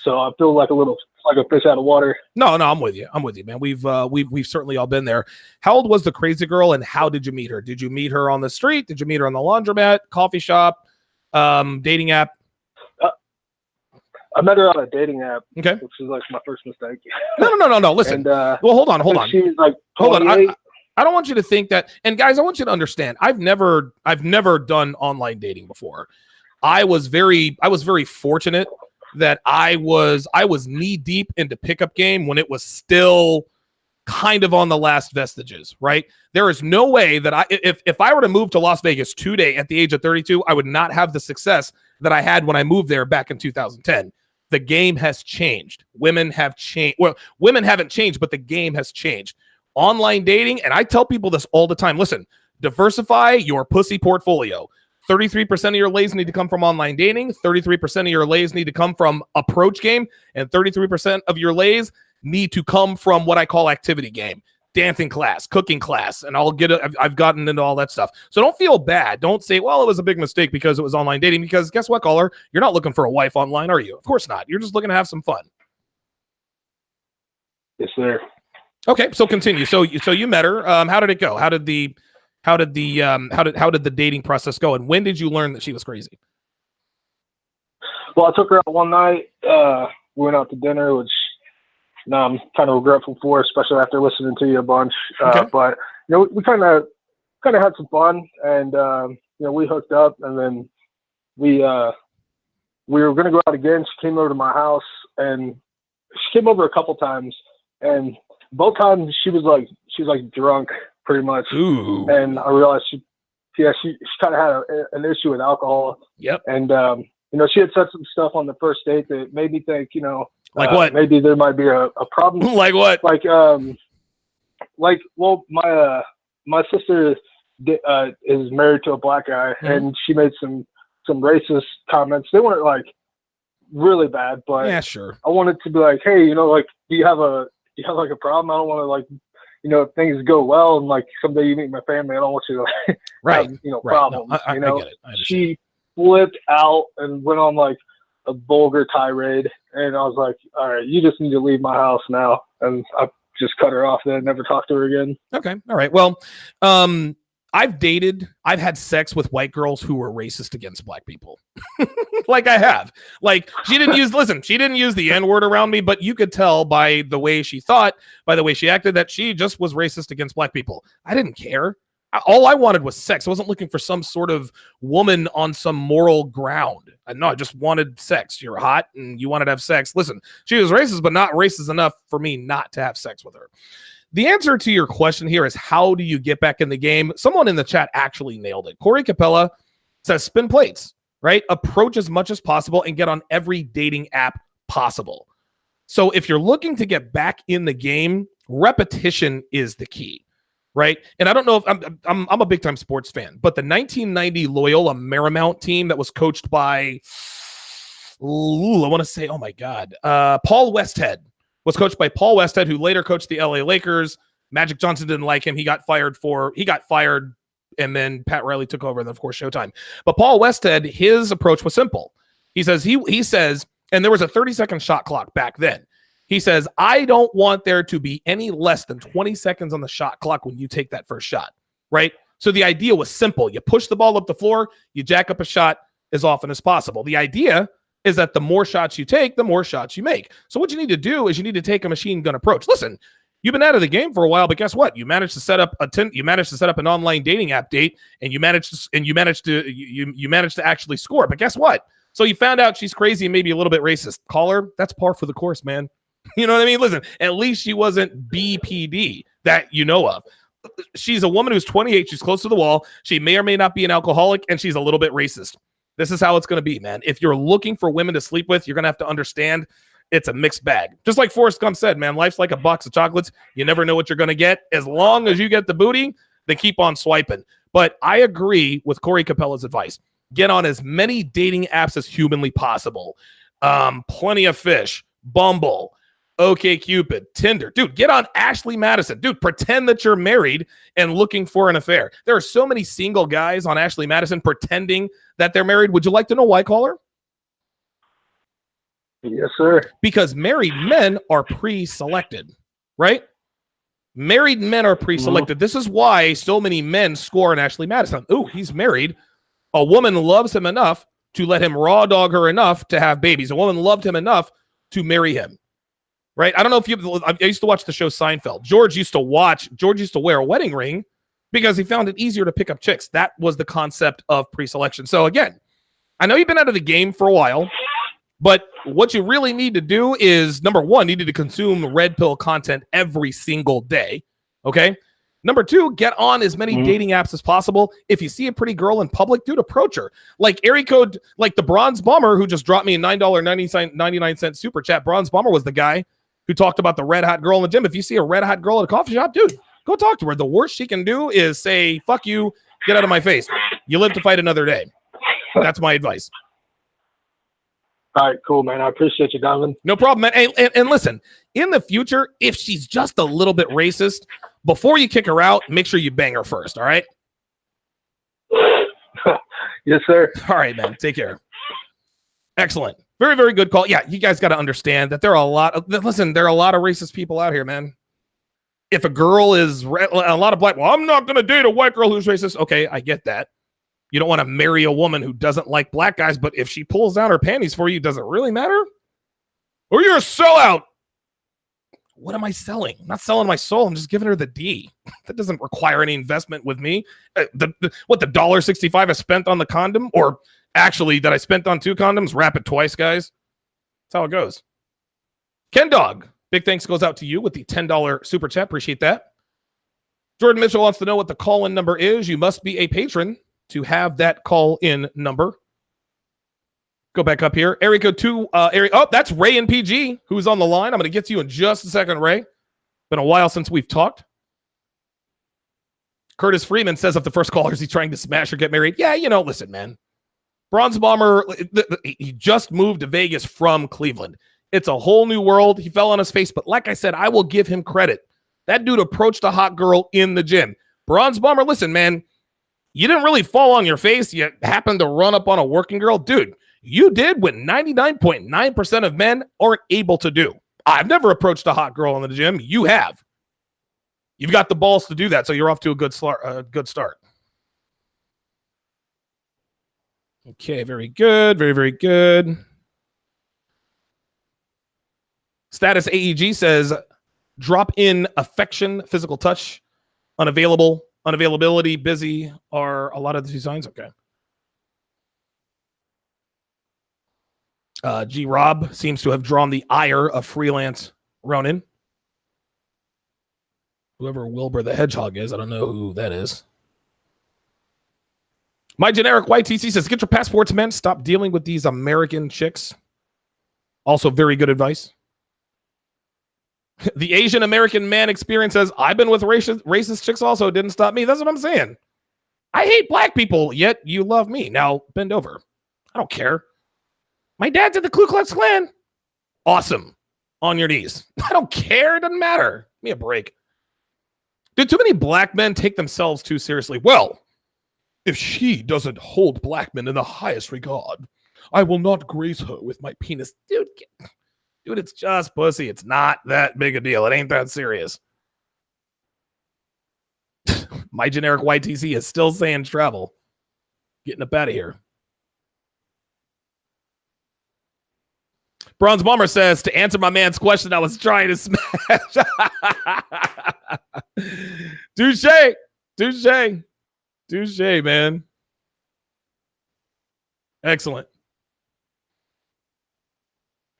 So I feel like a fish out of water. No, I'm with you, man. We've certainly all been there. How old was the crazy girl, and how did you meet her? Did you meet her on the street? Did you meet her on the laundromat, coffee shop, dating app? I met her on a dating app. Okay, which is like my first mistake. No. Listen. And, well, hold on. She's like 28. Hold on. I don't want you to think that. And guys, I want you to understand. I've never done online dating before. I was very fortunate that I was knee deep into pickup game when it was still kind of on the last vestiges, right? There is no way that if I were to move to Las Vegas today at the age of 32, I would not have the success that I had when I moved there back in 2010. The game has changed. Women have changed. Well, women haven't changed, but the game has changed. Online dating, and I tell people this all the time. Listen, diversify your pussy portfolio. 33% of your lays need to come from online dating. 33% of your lays need to come from approach game. And 33% of your lays need to come from what I call activity game. Dancing class, cooking class, and I've gotten into all that stuff. So don't feel bad. Don't say, well, it was a big mistake because it was online dating, because guess what, caller? You're not looking for a wife online, are you? Of course not. You're just looking to have some fun. Yes, sir. Okay, so continue. So you met her. How did it go? How did the dating process go? And when did you learn that she was crazy? Well, I took her out one night. We went out to dinner, which now I'm kind of regretful for, especially after listening to you a bunch. Okay. But we kind of had some fun, and we hooked up, and then we we were going to go out again. She came over to my house, and she came over a couple times, and both times she was like drunk pretty much. Ooh. And I realized she kind of had an issue with alcohol. Yep. And, you know, she had said some stuff on the first date that made me think, you know, like what? Maybe there might be a problem. Like what? Well, my sister is married to a black guy, and she made some racist comments. They weren't like really bad, but yeah, sure. I wanted to be like, hey, you know, like, do you have like a problem? I don't want to, like, you know, if things go well and like someday you meet my family, I don't want you to like have, you know, problems. No, I get it. She flipped out and went on like a vulgar tirade, and I was like, all right, you just need to leave my house now. And I just cut her off then, never talked to her again. Okay. All right. Well, I've had sex with white girls who were racist against black people. Like I have. Like she didn't use the N-word around me, but you could tell by the way she thought, by the way she acted, that she just was racist against black people. I didn't care. All I wanted was sex. I wasn't looking for some sort of woman on some moral ground. No, I just wanted sex. You're hot and you wanted to have sex. Listen, she was racist, but not racist enough for me not to have sex with her. The answer to your question here is, how do you get back in the game? Someone in the chat actually nailed it. Corey Capella says spin plates, right? Approach as much as possible and get on every dating app possible. So if you're looking to get back in the game, repetition is the key, right? And I don't know if I'm a big time sports fan, but the 1990 Loyola Marymount team that was coached by, I want to say, oh my God, Paul Westhead. Was coached by Paul Westhead, who later coached the LA Lakers. Magic Johnson didn't like him. He got fired, and then Pat Riley took over, and then, of course, Showtime. But Paul Westhead, his approach was simple. He says, and there was a 30-second shot clock back then. He says, I don't want there to be any less than 20 seconds on the shot clock when you take that first shot, right? So the idea was simple. You push the ball up the floor, you jack up a shot as often as possible. The idea is that the more shots you take, the more shots you make. So what you need to do is you need to take a machine gun approach. Listen, you've been out of the game for a while, but guess what? You managed to set up an online dating app date, and you managed to actually score. But guess what? So you found out she's crazy and maybe a little bit racist. Call her. That's par for the course, man. You know what I mean? Listen, at least she wasn't BPD that you know of. She's a woman who's 28. She's close to the wall. She may or may not be an alcoholic, and she's a little bit racist. This is how it's going to be, man. If you're looking for women to sleep with, you're going to have to understand it's a mixed bag. Just like Forrest Gump said, man, life's like a box of chocolates. You never know what you're going to get. As long as you get the booty, then keep on swiping. But I agree with Corey Capella's advice. Get on as many dating apps as humanly possible. Plenty of Fish, Bumble, OkCupid, Tinder. Dude, get on Ashley Madison. Dude, pretend that you're married and looking for an affair. There are so many single guys on Ashley Madison pretending that they're married. Would you like to know why, caller? Yes, sir. Because married men are pre-selected, right? Married men are pre-selected. This is why so many men score on Ashley Madison. Ooh, he's married. A woman loves him enough to let him raw dog her enough to have babies. A woman loved him enough to marry him. Right? I don't know if I used to watch the show Seinfeld. George used to wear a wedding ring because he found it easier to pick up chicks. That was the concept of pre-selection. So again, I know you've been out of the game for a while, but what you really need to do is, number one, you need to consume red pill content every single day. Okay? Number two, get on as many dating apps as possible. If you see a pretty girl in public, dude, approach her. Like the Bronze Bomber, who just dropped me a $9.99 super chat. Bronze Bomber was the guy who talked about the red hot girl in the gym. If you see a red hot girl at a coffee shop, dude, go talk to her. The worst she can do is say, fuck you, get out of my face. You live to fight another day. That's my advice. All right, cool, man. I appreciate you, Donovan. No problem, man. And listen, in the future, if she's just a little bit racist, before you kick her out, make sure you bang her first, all right? Yes, sir. All right, man. Take care. Excellent. Very, very good call. Yeah, you guys got to understand that there are a lot of racist people out here, man. If a girl is a lot of black, well, I'm not going to date a white girl who's racist. Okay, I get that. You don't want to marry a woman who doesn't like black guys, but if she pulls down her panties for you, does it really matter? Or you're a sellout. What am I selling? I'm not selling my soul. I'm just giving her the D. That doesn't require any investment with me. What the $1.65 I spent on the condom, or Actually, that I spent on 2 condoms, wrap it twice, guys. That's how it goes. Ken Dog, big thanks goes out to you with the $10 super chat. Appreciate that. Jordan Mitchell wants to know what the call-in number is. You must be a patron to have that call-in number. Go back up here. Area code 2. That's Ray and PG, who's on the line. I'm going to get to you in just a second, Ray. Been a while since we've talked. Curtis Freeman says if the first caller is he trying to smash or get married. Yeah, listen, man. Bronze Bomber, he just moved to Vegas from Cleveland. It's a whole new world. He fell on his face, but like I said, I will give him credit. That dude approached a hot girl in the gym. Bronze Bomber, listen, man, you didn't really fall on your face. You happened to run up on a working girl. Dude, you did what 99.9% of men aren't able to do. I've never approached a hot girl in the gym. You have. You've got the balls to do that, so you're off to a good start. Okay, very good. Very, very good. Status AEG says, drop in affection, physical touch, unavailable, unavailability, busy are a lot of the designs. Okay. G. Rob seems to have drawn the ire of freelance Ronin. Whoever Wilbur the Hedgehog is, I don't know who that is. My generic YTC says, get your passports, men. Stop dealing with these American chicks. Also, very good advice. The Asian American man experience says, I've been with racist chicks also. It didn't stop me. That's what I'm saying. I hate black people, yet you love me. Now, bend over. I don't care. My dad's in the Ku Klux Klan. Awesome. On your knees. I don't care. It doesn't matter. Give me a break. Did too many black men take themselves too seriously? Well, if she doesn't hold black men in the highest regard, I will not grace her with my penis. Dude, it's just pussy. It's not that big a deal. It ain't that serious. My generic YTC is still saying travel. Getting up out of here. Bronze Bomber says, to answer my man's question, I was trying to smash. Touche. Touche. Touche, man. Excellent.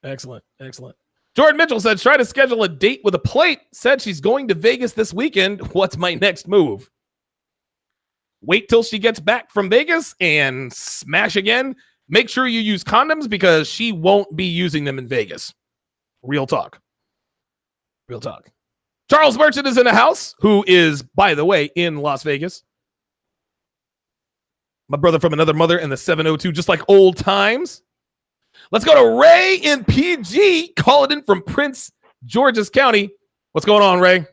Excellent. Excellent. Jordan Mitchell said, try to schedule a date with a plate. Said she's going to Vegas this weekend. What's my next move? Wait till she gets back from Vegas and smash again. Make sure you use condoms because she won't be using them in Vegas. Real talk. Real talk. Charles Merchant is in the house, who is, by the way, in Las Vegas. My brother from another mother in the 702, just like old times. Let's go to Ray in PG, calling in from Prince George's County. What's going on, Ray?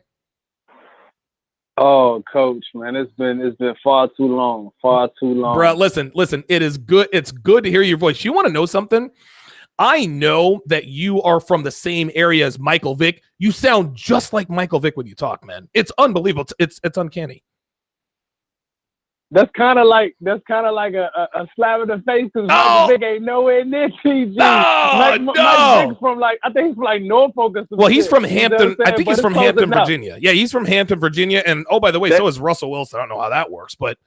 Oh, Coach, man, it's been far too long. Bro, listen. It is good. It's good to hear your voice. You want to know something? I know that you are from the same area as Michael Vick. You sound just like Michael Vick when you talk, man. It's unbelievable. It's uncanny. That's kind of like a slap in the face because Michael Vick ain't nowhere near TG. Mike Vick's from I think he's from Norfolk. Well, he's from Hampton. I think he's from Hampton, Virginia. Yeah, he's from Hampton, Virginia. And oh, by the way, so is Russell Wilson. I don't know how that works, but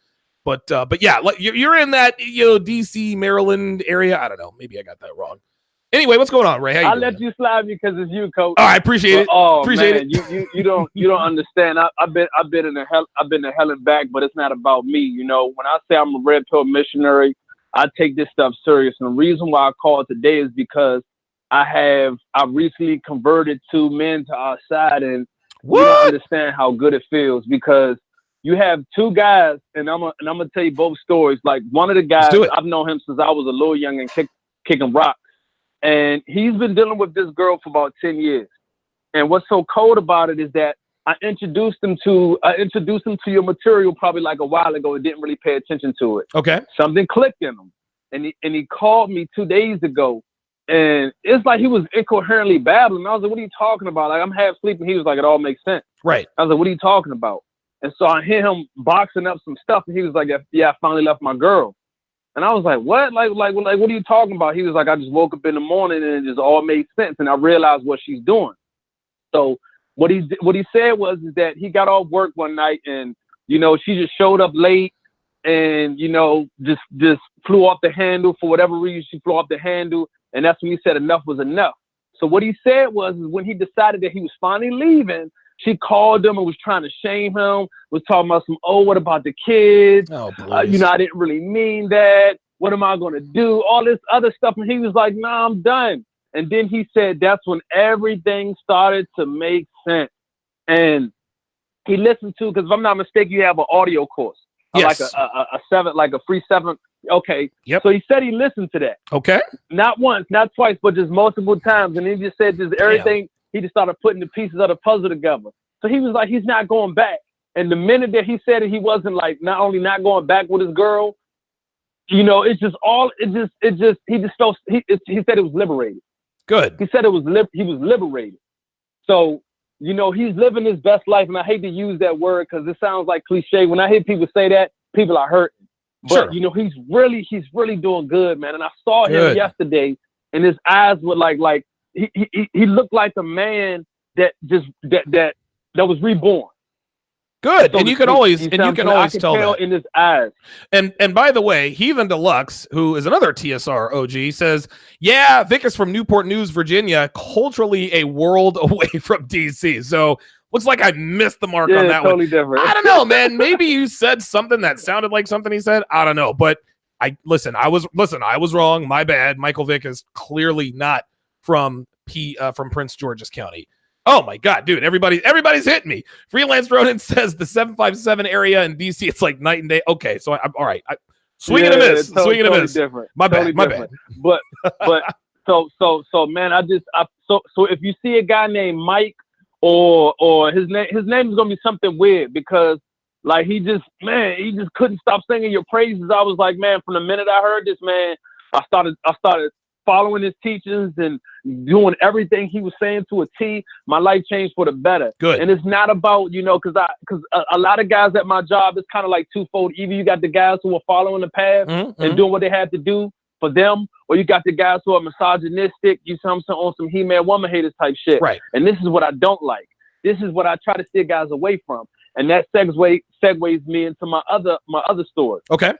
yeah, you're in that DC, Maryland area. I don't know. Maybe I got that wrong. Anyway, what's going on, Ray? How you doing? Let you slap me because it's you, Coach. Oh, I appreciate it. Appreciate it. You don't understand. I've been to hell and back, but it's not about me. You know, when I say I'm a red pill missionary, I take this stuff serious. And the reason why I called today is because I recently converted 2 men to our side, and you don't understand how good it feels because you have 2 guys, and I'm gonna tell you both stories. Like one of the guys, I've known him since I was a little young and kicking rock. And he's been dealing with this girl for about 10 years. And what's so cold about it is that I introduced him to your material probably like a while ago and didn't really pay attention to it. Okay. Something clicked in him. And he called me 2 days ago. And it's like he was incoherently babbling. I was like, what are you talking about? Like, I'm half sleeping. He was like, it all makes sense. Right. I was like, what are you talking about? And so I hear him boxing up some stuff. And he was like, yeah, I finally left my girl. And I was like, what? Like, what are you talking about? He was like, I just woke up in the morning and it just all made sense. And I realized what she's doing. So what he said was that he got off work one night and, you know, she just showed up late and just flew off the handle for whatever reason. She flew off the handle, and that's when he said enough was enough. So what he said was, is when he decided that he was finally leaving, she called him and was trying to shame him, was talking about what about the kids? Oh, I didn't really mean that. What am I going to do? All this other stuff. And he was like, nah, I'm done. And then he said that's when everything started to make sense. And he listened to, because if I'm not mistaken, you have an audio course. Yes. Like a free 7. Okay. Yep. So he said he listened to that. Okay. Not once, not twice, but just multiple times. And he just said just everything. He just started putting the pieces of the puzzle together. So he was like, he's not going back. And the minute that he said it, he wasn't like not only not going back with his girl, he just felt, he said it was liberated. Good. He said he was liberated. So, he's living his best life. And I hate to use that word because it sounds like cliche. When I hear people say that, people are hurting. But, sure. He's really doing good, man. And I saw him yesterday and his eyes were like he looked like a man that was reborn. Good. So and you can always tell that in his eyes. And by the way, Heathen Deluxe, who is another TSR OG, says, yeah, Vic is from Newport News, Virginia, culturally a world away from DC. So looks like I missed the mark on that totally one. Different. I don't know, man. Maybe you said something that sounded like something he said. I don't know. But I was wrong. My bad. Michael Vick is clearly not from Prince George's County. Oh my God, dude! Everybody's hitting me. Freelance Ronin says the 757 area in DC, it's like night and day. Okay, so I'm all right. Swing and a miss. Swing and a miss. Different. My totally bad. Different. My bad. But so man, so if you see a guy named Mike or his name is gonna be something weird because like he just couldn't stop singing your praises. I was like, man, from the minute I heard this man, I started following his teachings and doing everything he was saying to a T. My life changed for the better. Good. And it's not about, because a lot of guys at my job, it's kind of like twofold. Either you got the guys who are following the path and doing what they had to do for them, or you got the guys who are misogynistic, on some He-Man woman haters type shit. Right. And this is what I don't like. This is what I try to steer guys away from. And that segues me into my other story. Okay.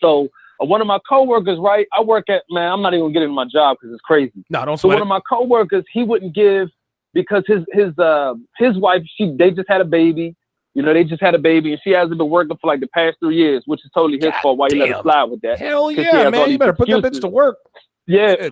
So one of my coworkers, right? I work at, man, I'm not even gonna get into my job because it's crazy. No, don't So sweat one of my coworkers, he wouldn't give because his wife, they just had a baby. They just had a baby, and she hasn't been working for like the past 3 years, which is totally his fault. Why he let her slide with that? Hell yeah, man! You better put that bitch to work. Yeah,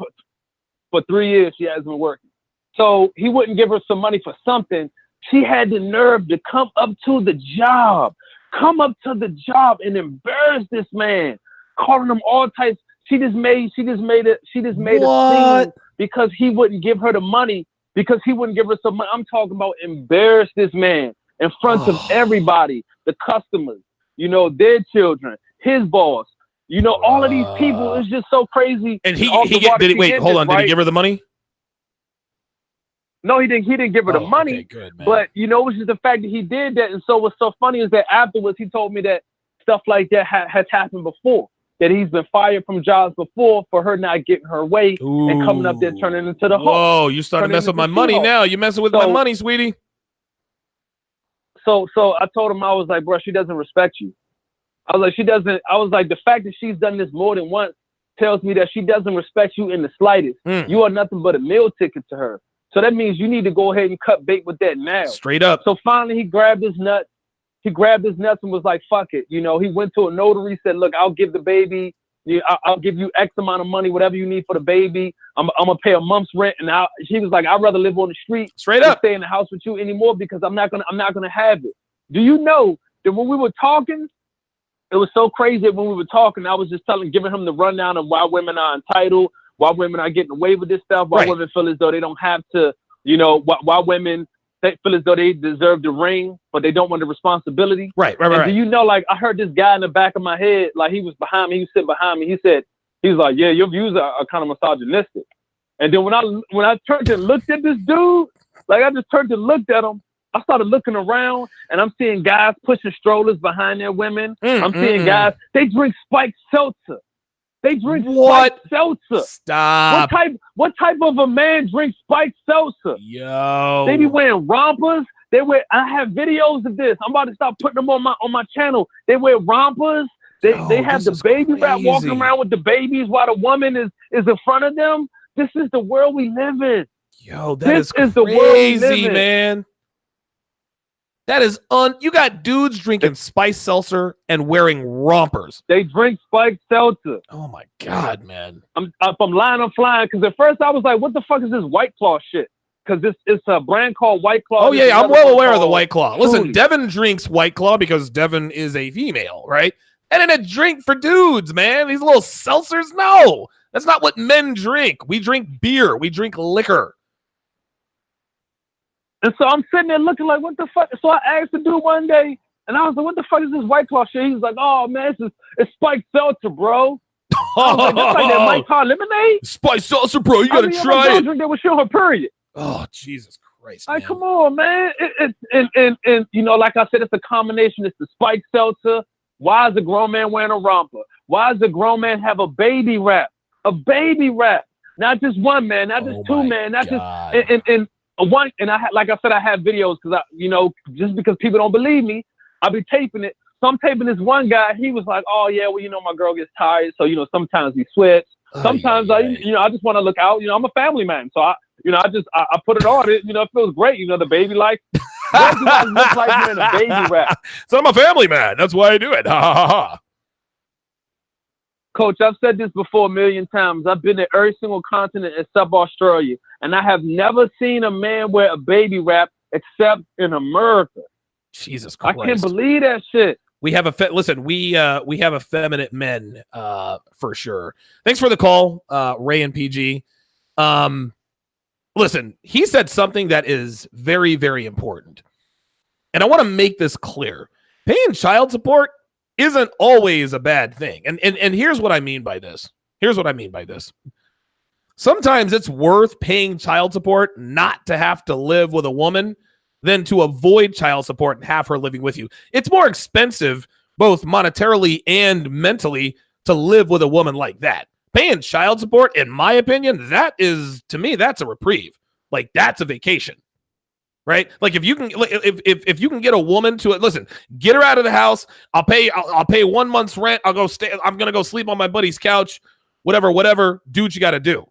for 3 years she hasn't been working. So he wouldn't give her some money for something. She had the nerve to come up to the job and embarrass this man. Calling him all types. She just made a scene because he wouldn't give her the money, because he wouldn't give her some money. I'm talking about embarrass this man in front of everybody, the customers, their children, his boss, all of these people. It's just so crazy. And hold on. Did he give her the money? No, he didn't give her the money. Okay, good, man. But it was just the fact that he did that. And so what's so funny is that afterwards he told me that stuff like that has happened before. That he's been fired from jobs before for her not getting her way and coming up there turning into the Hulk. Whoa, you started messing with my money now. You're messing with my money, sweetie. So I told him, I was like, bro, she doesn't respect you. I was like, the fact that she's done this more than once tells me that she doesn't respect you in the slightest. You are nothing but a meal ticket to her. So that means you need to go ahead and cut bait with that now. Straight up. So finally he grabbed his nuts. And was like, fuck it. He went to a notary, said, look, I'll give the baby, I'll give you X amount of money, whatever you need for the baby. I'm going to pay a month's rent. And she was like, I'd rather live on the street straight up stay in the house with you anymore because I'm not going to have it. Do you know that when we were talking, it was so crazy that when we were talking, I was just giving him the rundown of why women are entitled, why women are getting away with this stuff, why women feel as though they don't have to, why women they feel as though they deserve the ring, but they don't want the responsibility. Right. Do you know, like, I heard this guy in the back of my head, like he was sitting behind me. He was like, yeah, your views are kind of misogynistic. And then when I turned and looked at this dude, like I just turned and looked at him, I started looking around and I'm seeing guys pushing strollers behind their women. I'm seeing guys, they drink spiked seltzer. They drink spiked seltzer. Stop. What type of a man drinks spiked seltzer? Yo. They be wearing rompers. I have videos of this. I'm about to start putting them on my channel. They wear rompers. They have the baby rap walking around with the babies while the woman is in front of them. This is the world we live in. Yo, this is the world we live crazy, in. man. That is you got dudes drinking Spice Seltzer and wearing rompers. They drink spiked seltzer. Oh my God, man. I'm lying, I'm flying. Because at first I was like, what the fuck is this White Claw shit? Because it's a brand called White Claw. Oh yeah, I'm well aware of the White Claw. Listen, Devin drinks White Claw because Devin is a female, right? And then a drink for dudes, man. These little seltzers, no. That's not what men drink. We drink beer. We drink liquor. And so I'm sitting there looking like, what the fuck? So I asked the dude one day, and I was like, what the fuck is this White Claw shit? He was like, oh, man, it's spiked seltzer, bro. I was like, that's like that Mike Hard lemonade? Spiked seltzer, bro. You got to try it. Drink that with her period. Oh, Jesus Christ, man. Like, come on, man. And you know, like I said, it's a combination. It's the spiked seltzer. Why is a grown man wearing a romper? Why does a grown man have a baby wrap? A baby wrap. Not just one man, not just two men, not God. just and one. And like I said, I have videos because just because people don't believe me, I'll be taping it. So I'm taping this one guy. He was like, "Oh yeah, well my girl gets tired, so sometimes we switch. Sometimes I just want to look out. I'm a family man, so I put it on. It feels great. The baby like. What do I look like wearing a baby wrap? So I'm a family man. That's why I do it. Ha ha ha. Coach, I've said this before a million times. I've been to every single continent except Australia, and I have never seen a man wear a baby wrap except in America. Jesus Christ! I can't believe that shit. We have we have effeminate men for sure. Thanks for the call, Ray and PG. Listen, he said something that is very, very important. And I want to make this clear. Paying child support isn't always a bad thing. And here's what I mean by this. Sometimes it's worth paying child support not to have to live with a woman than to avoid child support and have her living with you. It's more expensive, both monetarily and mentally, to live with a woman like that. Paying child support, in my opinion, to me, that's a reprieve. Like, that's a vacation, right? Like, if you can get a woman to it, listen, get her out of the house. I'll pay 1 month's rent. I'm gonna go sleep on my buddy's couch. Whatever. Do what you got to do.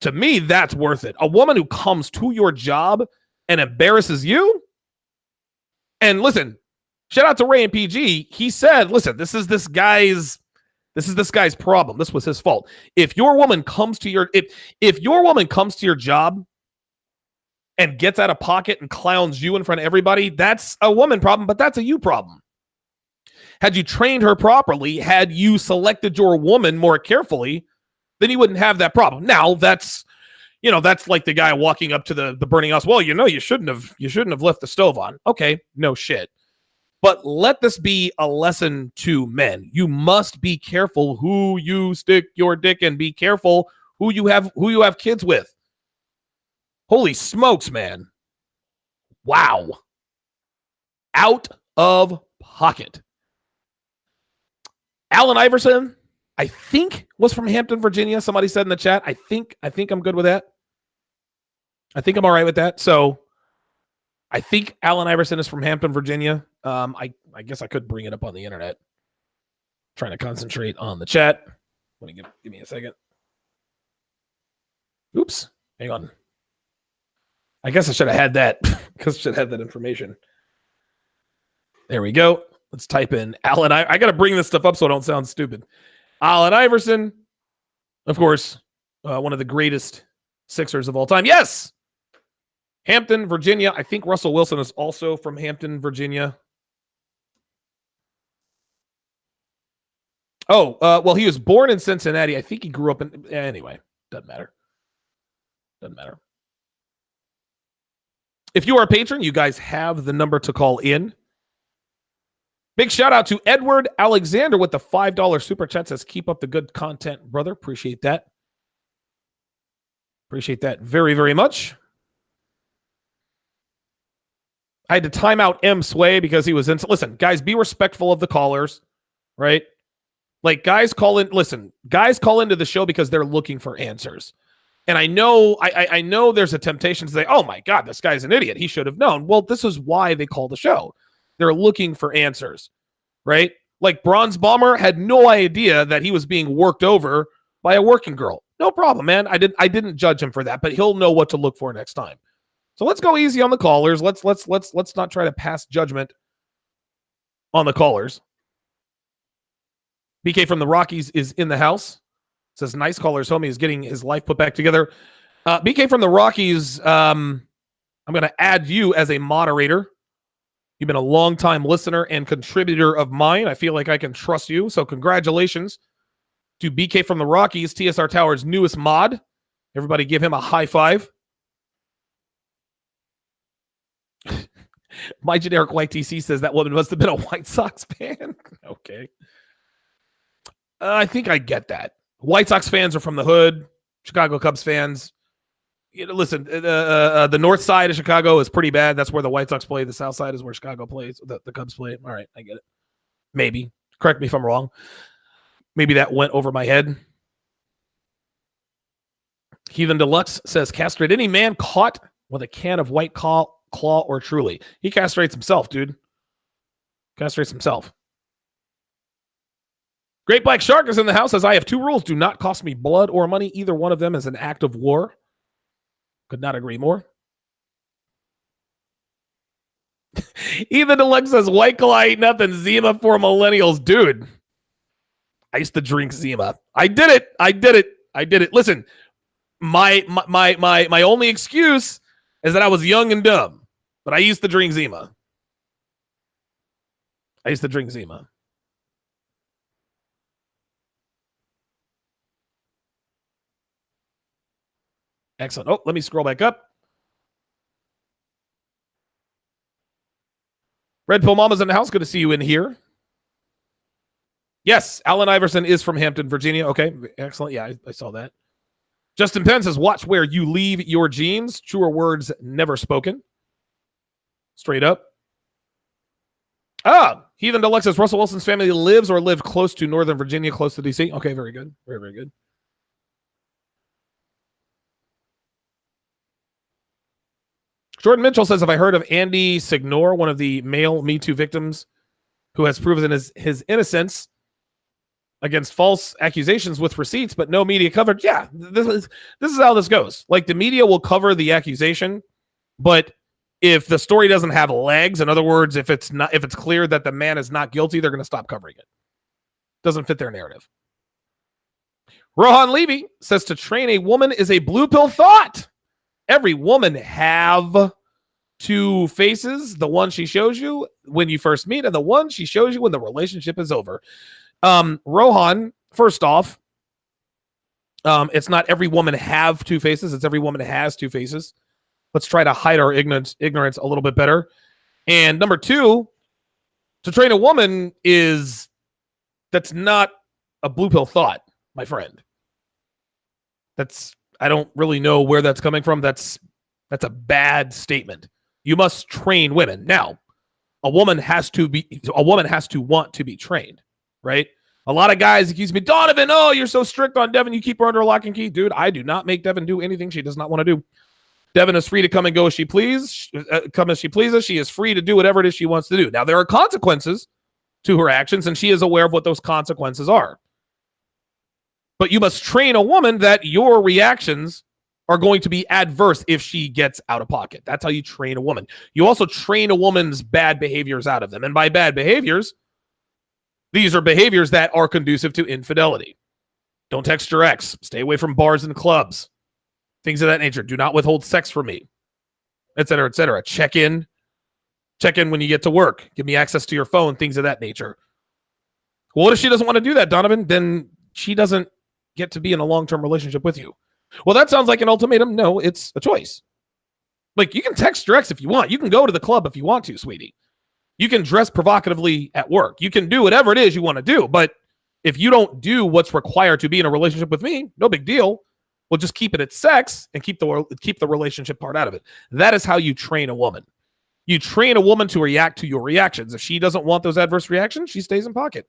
To me, that's worth it. A woman who comes to your job and embarrasses you. And listen, shout out to Ray and PG. He said, listen, this is this guy's problem. This was his fault. If your woman comes to your job and gets out of pocket and clowns you in front of everybody, that's a woman problem, but that's a you problem. Had you trained her properly, had you selected your woman more carefully, then you wouldn't have that problem. Now that's like the guy walking up to the burning house. Well, you shouldn't have left the stove on. Okay, no shit. But let this be a lesson to men. You must be careful who you stick your dick in. Be careful who you have kids with. Holy smokes, man. Wow. Out of pocket. Allen Iverson, I think, was from Hampton, Virginia. Somebody said in the chat. I think I'm good with that. I think I'm all right with that. So I think Allen Iverson is from Hampton, Virginia. I guess I could bring it up on the internet. Trying to concentrate on the chat. Let me give me a second. Oops. Hang on. I guess I should have had that because I should have had that information. There we go. Let's type in Allen. I got to bring this stuff up so I don't sound stupid. Allen Iverson, of course, one of the greatest Sixers of all time. Yes. Hampton, Virginia. I think Russell Wilson is also from Hampton, Virginia. Oh, well, he was born in Cincinnati. I think he grew up in... Anyway, doesn't matter. If you are a patron, you guys have the number to call in. Big shout out to Edward Alexander with the $5 super chat. Says, keep up the good content, brother. Appreciate that. Appreciate that very, very much. I had to time out M. Sway because he was in. Listen, guys, be respectful of the callers, right? Like, guys call into the show because they're looking for answers. And I know there's a temptation to say, oh my God, this guy's an idiot. He should have known. Well, this is why they call the show. They're looking for answers, right? Like Bronze Bomber had no idea that he was being worked over by a working girl. No problem, man. I didn't judge him for that, but he'll know what to look for next time. So let's go easy on the callers. Let's not try to pass judgment on the callers. BK from the Rockies is in the house. Says nice callers, homie is getting his life put back together. BK from the Rockies, I'm going to add you as a moderator. You've been a long-time listener and contributor of mine. I feel like I can trust you. So congratulations to BK from the Rockies, TSR Tower's newest mod. Everybody give him a high five. My generic white TC says that woman must have been a White Sox fan. Okay. I think I get that. White Sox fans are from the hood. Chicago Cubs fans. Listen, the north side of Chicago is pretty bad. That's where the White Sox play. The south side is where Chicago plays. The Cubs play. All right, I get it. Maybe. Correct me if I'm wrong. Maybe that went over my head. Heathen Deluxe says, castrate any man caught with a can of White Claw or Truly. He castrates himself, dude. Castrates himself. Great Black Shark is in the house. Says, I have 2 rules. Do not cost me blood or money. Either one of them is an act of war. Could not agree more. Even Deluxe says, White Claw ain't nothing. Zima for millennials. Dude, I used to drink Zima. I did it. Listen, my only excuse is that I was young and dumb. But I used to drink Zima. Excellent. Oh, let me scroll back up. Red Pill Mama's in the house. Good to see you in here. Yes, Allen Iverson is from Hampton, Virginia. Okay, excellent. Yeah, I saw that. Justin Penn says, watch where you leave your jeans. Truer words never spoken. Straight up. Heathen Deluxe says, Russell Wilson's family lives or lived close to Northern Virginia, close to D.C. Okay, very good. Very, very good. Jordan Mitchell says, have I heard of Andy Signor, one of the male Me Too victims who has proven his innocence against false accusations with receipts, but no media coverage? Yeah, this is how this goes. Like, the media will cover the accusation, but if the story doesn't have legs, in other words, if it's clear that the man is not guilty, they're going to stop covering it. Doesn't fit their narrative. Rohan Levy says, to train a woman is a blue pill thought. Every woman have 2 faces, the one she shows you when you first meet and the one she shows you when the relationship is over. Rohan, first off, it's not every woman have 2 faces. It's every woman has 2 faces. Let's try to hide our ignorance a little bit better. And number 2, to train a woman that's not a blue pill thought, my friend. I don't really know where that's coming from. That's a bad statement. You must train women. Now, a woman has to want to be trained, right? A lot of guys accuse me, Donovan, oh, you're so strict on Devin. You keep her under lock and key. Dude, I do not make Devin do anything she does not want to do. Devin is free to come and go as she pleases. She is free to do whatever it is she wants to do. Now, there are consequences to her actions, and she is aware of what those consequences are. But you must train a woman that your reactions are going to be adverse if she gets out of pocket. That's how you train a woman. You also train a woman's bad behaviors out of them. And by bad behaviors, these are behaviors that are conducive to infidelity. Don't text your ex. Stay away from bars and clubs. Things of that nature. Do not withhold sex from me, et cetera, et cetera. Check in when you get to work. Give me access to your phone, things of that nature. Well, what if she doesn't want to do that, Donovan? Then she doesn't get to be in a long-term relationship with you. Well, that sounds like an ultimatum. No, it's a choice. Like, you can text your ex if you want. You can go to the club if you want to, sweetie. You can dress provocatively at work. You can do whatever it is you want to do. But if you don't do what's required to be in a relationship with me, no big deal. We'll just keep it at sex and keep the relationship part out of it. That is how you train a woman. You train a woman to react to your reactions. If she doesn't want those adverse reactions, she stays in pocket.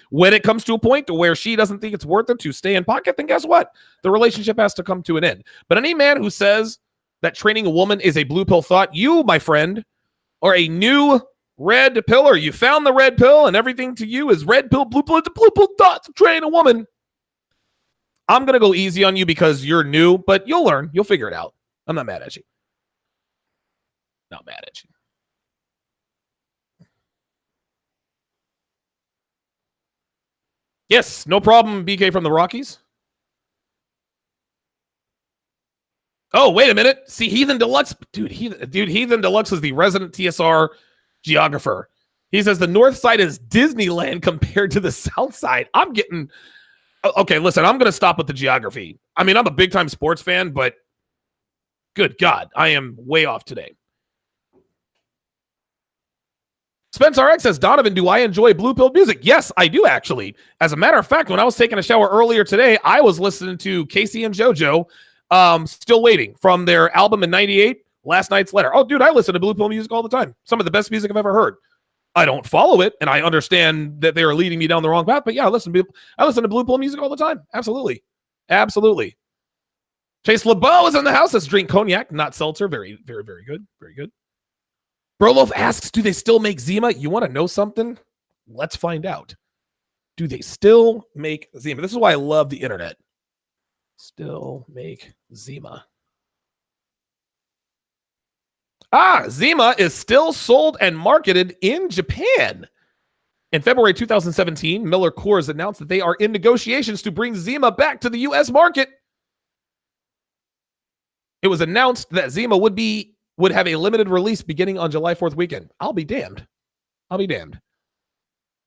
When it comes to a point to where she doesn't think it's worth it to stay in pocket, then guess what? The relationship has to come to an end. But any man who says that training a woman is a blue pill thought, you, my friend, are a new Red pillar. You found the red pill, and everything to you is red pill, blue pill, blue pill dots, train a woman. I'm going to go easy on you because you're new, but you'll learn. You'll figure it out. I'm not mad at you. Not mad at you. Yes, no problem, BK from the Rockies. Oh, wait a minute. See, Heathen Deluxe. Heathen Deluxe is the resident TSR geographer. He says the north side is Disneyland compared to the south side. I'm getting... Okay, listen, I'm going to stop with the geography. I mean, I'm a big-time sports fan, but good God, I am way off today. Spence RX says, Donovan, do I enjoy blue pill music? Yes, I do, actually. As a matter of fact, when I was taking a shower earlier today, I was listening to Casey and JoJo, Still Waiting, from their album in 98, Last Night's Letter. Oh, dude, I listen to blue pill music all the time. Some of the best music I've ever heard. I don't follow it, and I understand that they are leading me down the wrong path, but yeah, I listen to blue pill music all the time. Absolutely. Absolutely. Chase LeBeau is in the house. Let's drink cognac, not seltzer. Very, very, very good. Very good. Brolof asks, do they still make Zima? You want to know something? Let's find out. Do they still make Zima? This is why I love the internet. Still make Zima. Zima is still sold and marketed in Japan. In February 2017, Miller Coors announced that they are in negotiations to bring Zima back to the U.S. market. It was announced that Zima would have a limited release beginning on July 4th weekend. I'll be damned.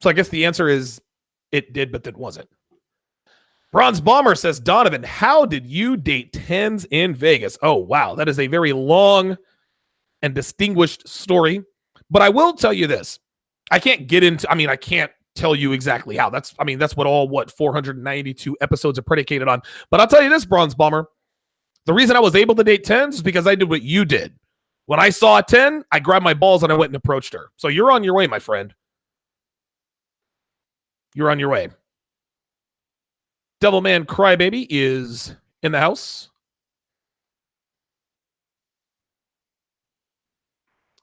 So I guess the answer is it did, but it wasn't. Bronze Bomber says, Donovan, how did you date tens in Vegas? Oh, wow. That is a very long and distinguished story. But I will tell you this. I can't tell you exactly how. That's what 492 episodes are predicated on. But I'll tell you this, Bronze Bomber. The reason I was able to date tens is because I did what you did. When I saw a 10, I grabbed my balls and I went and approached her. So you're on your way, my friend. You're on your way. Devilman Crybaby is in the house.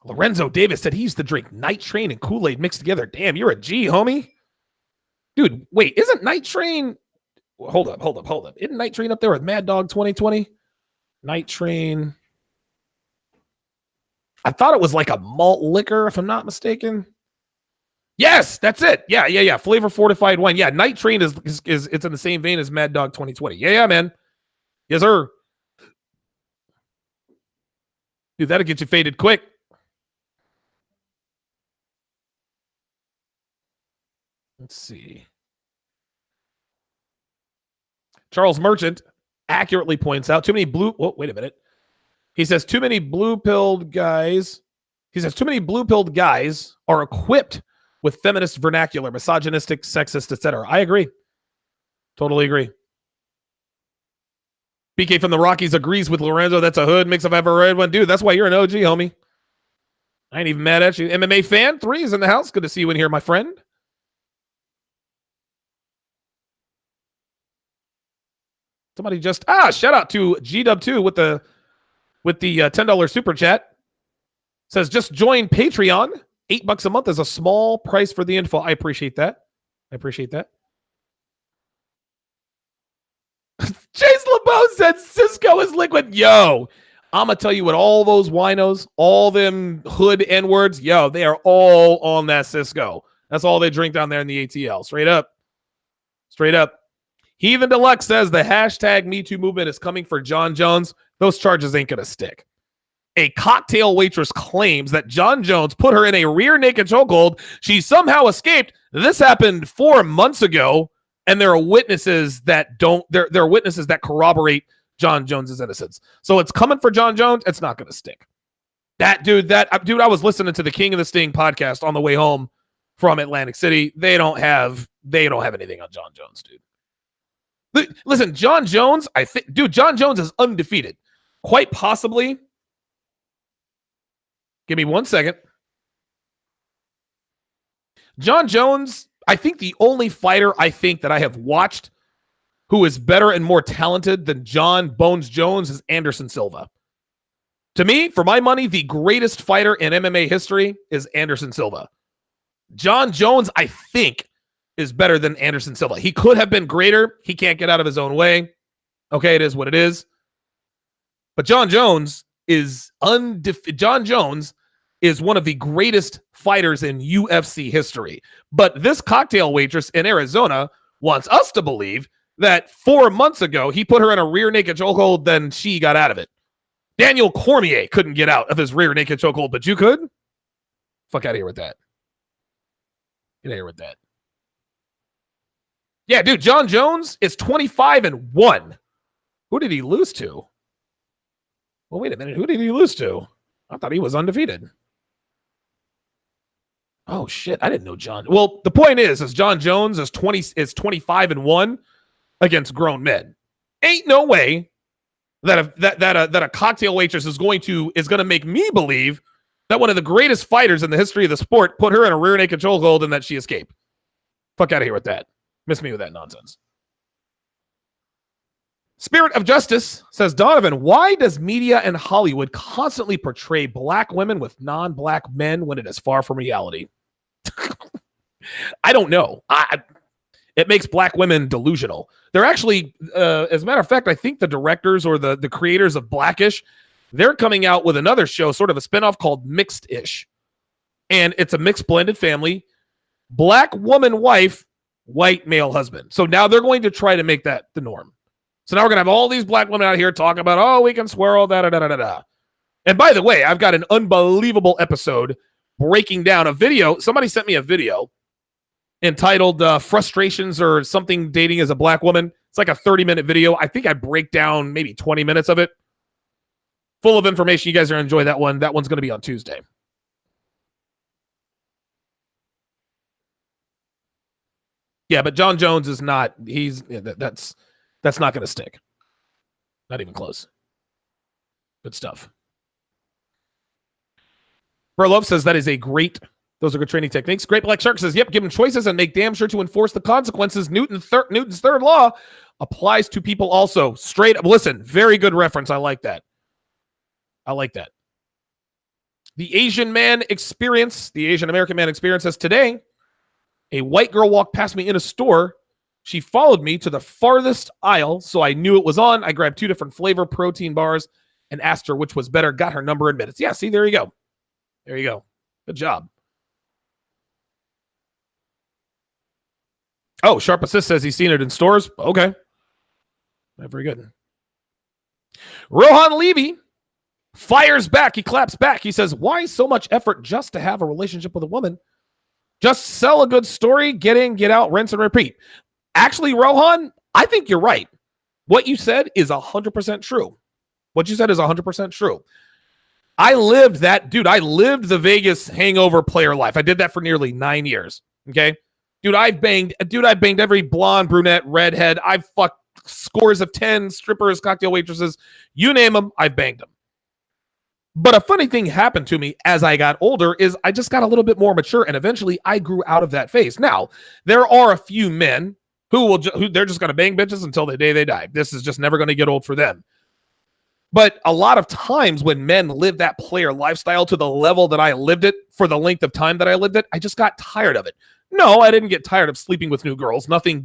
Lorenzo Davis said he used to drink Night Train and Kool-Aid mixed together. Damn, you're a G, homie. Dude, wait, isn't Night Train... Hold up. Isn't Night Train up there with Mad Dog 2020? Night Train... I thought it was like a malt liquor, if I'm not mistaken. Yes, that's it. Yeah. Flavor fortified wine. Yeah, Night Train is it's in the same vein as Mad Dog 2020. Yeah, man. Yes, sir. Dude, that'll get you faded quick. Let's see. Charles Merchant accurately points out too many blue... Oh, wait a minute. He says too many blue-pilled guys... He says too many blue-pilled guys are equipped with feminist vernacular, misogynistic, sexist, etc. I agree. Totally agree. BK from the Rockies agrees with Lorenzo. That's a hood mix if I've ever read one. Dude, that's why you're an OG, homie. I ain't even mad at you. MMA fan 3 is in the house. Good to see you in here, my friend. Somebody just shout out to GW2 with the $10 super chat. Says just join Patreon. $8 a month is a small price for the info. I appreciate that. Chase LeBeau said Cisco is liquid. Yo, I'm going to tell you what, all those winos, all them hood N-words, yo, they are all on that Cisco. That's all they drink down there in the ATL. Straight up. Heathen Deluxe says the hashtag #MeToo movement is coming for John Jones. Those charges ain't going to stick. A cocktail waitress claims that John Jones put her in a rear naked chokehold. She somehow escaped. This happened 4 months ago, and there are witnesses that there are witnesses that corroborate John Jones's innocence. So it's coming for John Jones. It's not going to stick. I was listening to the King of the Sting podcast on the way home from Atlantic City. They don't have anything on John Jones, dude. Listen, John Jones, John Jones is undefeated. Quite possibly. Give me 1 second. John Jones, I think the only fighter that I have watched who is better and more talented than John Bones Jones is Anderson Silva. To me, for my money, the greatest fighter in MMA history is Anderson Silva. John Jones, I think, is better than Anderson Silva. He could have been greater. He can't get out of his own way. Okay, it is what it is. But John Jones is John Jones is one of the greatest fighters in UFC history. But this cocktail waitress in Arizona wants us to believe that 4 months ago, he put her in a rear naked chokehold, then she got out of it. Daniel Cormier couldn't get out of his rear naked chokehold, but you could? Fuck out of here with that. Get out of here with that. Yeah, dude, John Jones is 25-1. Who did he lose to? Well, wait a minute. Who did he lose to? I thought he was undefeated. Oh, shit. I didn't know John. Well, the point is John Jones is 25-1 against grown men. Ain't no way that a cocktail waitress is going to make me believe that one of the greatest fighters in the history of the sport put her in a rear naked chokehold and that she escaped. Fuck out of here with that. Miss me with that nonsense. Spirit of Justice says, Donovan, why does media and Hollywood constantly portray black women with non-black men when it is far from reality? I don't know. It makes black women delusional. They're actually, as a matter of fact, I think the directors or the creators of Blackish, they're coming out with another show, sort of a spinoff called Mixed-ish. And it's a mixed blended family. Black woman wife, white male husband. So now they're going to try to make that the norm. So now we're going to have all these black women out here talking about, oh, we can swirl, da-da-da-da-da. And by the way, I've got an unbelievable episode breaking down a video. Somebody sent me a video entitled Frustrations or something dating as a black woman. It's like a 30-minute video. I think I break down maybe 20 minutes of it. Full of information. You guys are going to enjoy that one. That one's going to be on Tuesday. Yeah, but John Jones is not. That's not going to stick. Not even close. Good stuff. Burlove says those are good training techniques. Great Black Shark says, yep, give them choices and make damn sure to enforce the consequences. Newton's third law applies to people also. Straight up. Listen, very good reference. I like that. The Asian American man experience says, today, a white girl walked past me in a store. She followed me to the farthest aisle, so I knew it was on. I grabbed 2 different flavor protein bars and asked her which was better, got her number in minutes. Yeah, see, there you go. There you go. Good job. Oh, Sharpe Assist says he's seen it in stores. Okay. Very good. Rohan Levy fires back. He claps back. He says, why so much effort just to have a relationship with a woman? Just sell a good story, get in, get out, rinse and repeat. Actually, Rohan, I think you're right. What you said is 100% true. I lived the Vegas hangover player life. I did that for nearly 9 years. Okay. Dude, I banged every blonde, brunette, redhead. I've fucked scores of 10 strippers, cocktail waitresses. You name them, I've banged them. But a funny thing happened to me as I got older is I just got a little bit more mature, and eventually I grew out of that phase. Now, there are a few men who they're just going to bang bitches until the day they die. This is just never going to get old for them. But a lot of times when men live that player lifestyle to the level that I lived it for the length of time that I lived it, I just got tired of it. No, I didn't get tired of sleeping with new girls. Nothing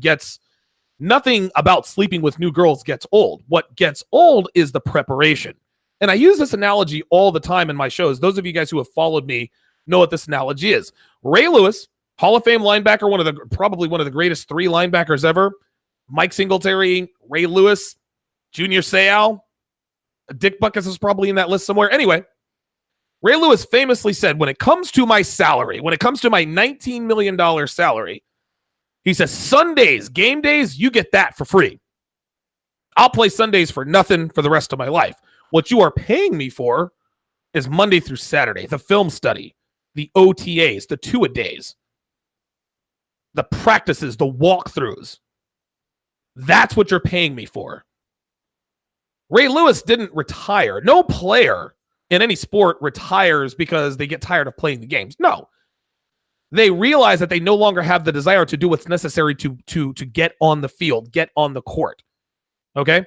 about sleeping with new girls gets old. What gets old is the preparation. And I use this analogy all the time in my shows. Those of you guys who have followed me know what this analogy is. Ray Lewis, Hall of Fame linebacker, probably one of the greatest 3 linebackers ever. Mike Singletary, Ray Lewis, Junior Seau. Dick Butkus is probably in that list somewhere. Anyway, Ray Lewis famously said, when it comes to my salary, when it comes to my $19 million salary, he says, Sundays, game days, you get that for free. I'll play Sundays for nothing for the rest of my life. What you are paying me for is Monday through Saturday, the film study, the OTAs, the 2-a-days, the practices, the walkthroughs. That's what you're paying me for. Ray Lewis didn't retire. No player in any sport retires because they get tired of playing the games. No. They realize that they no longer have the desire to do what's necessary to get on the field, get on the court. Okay?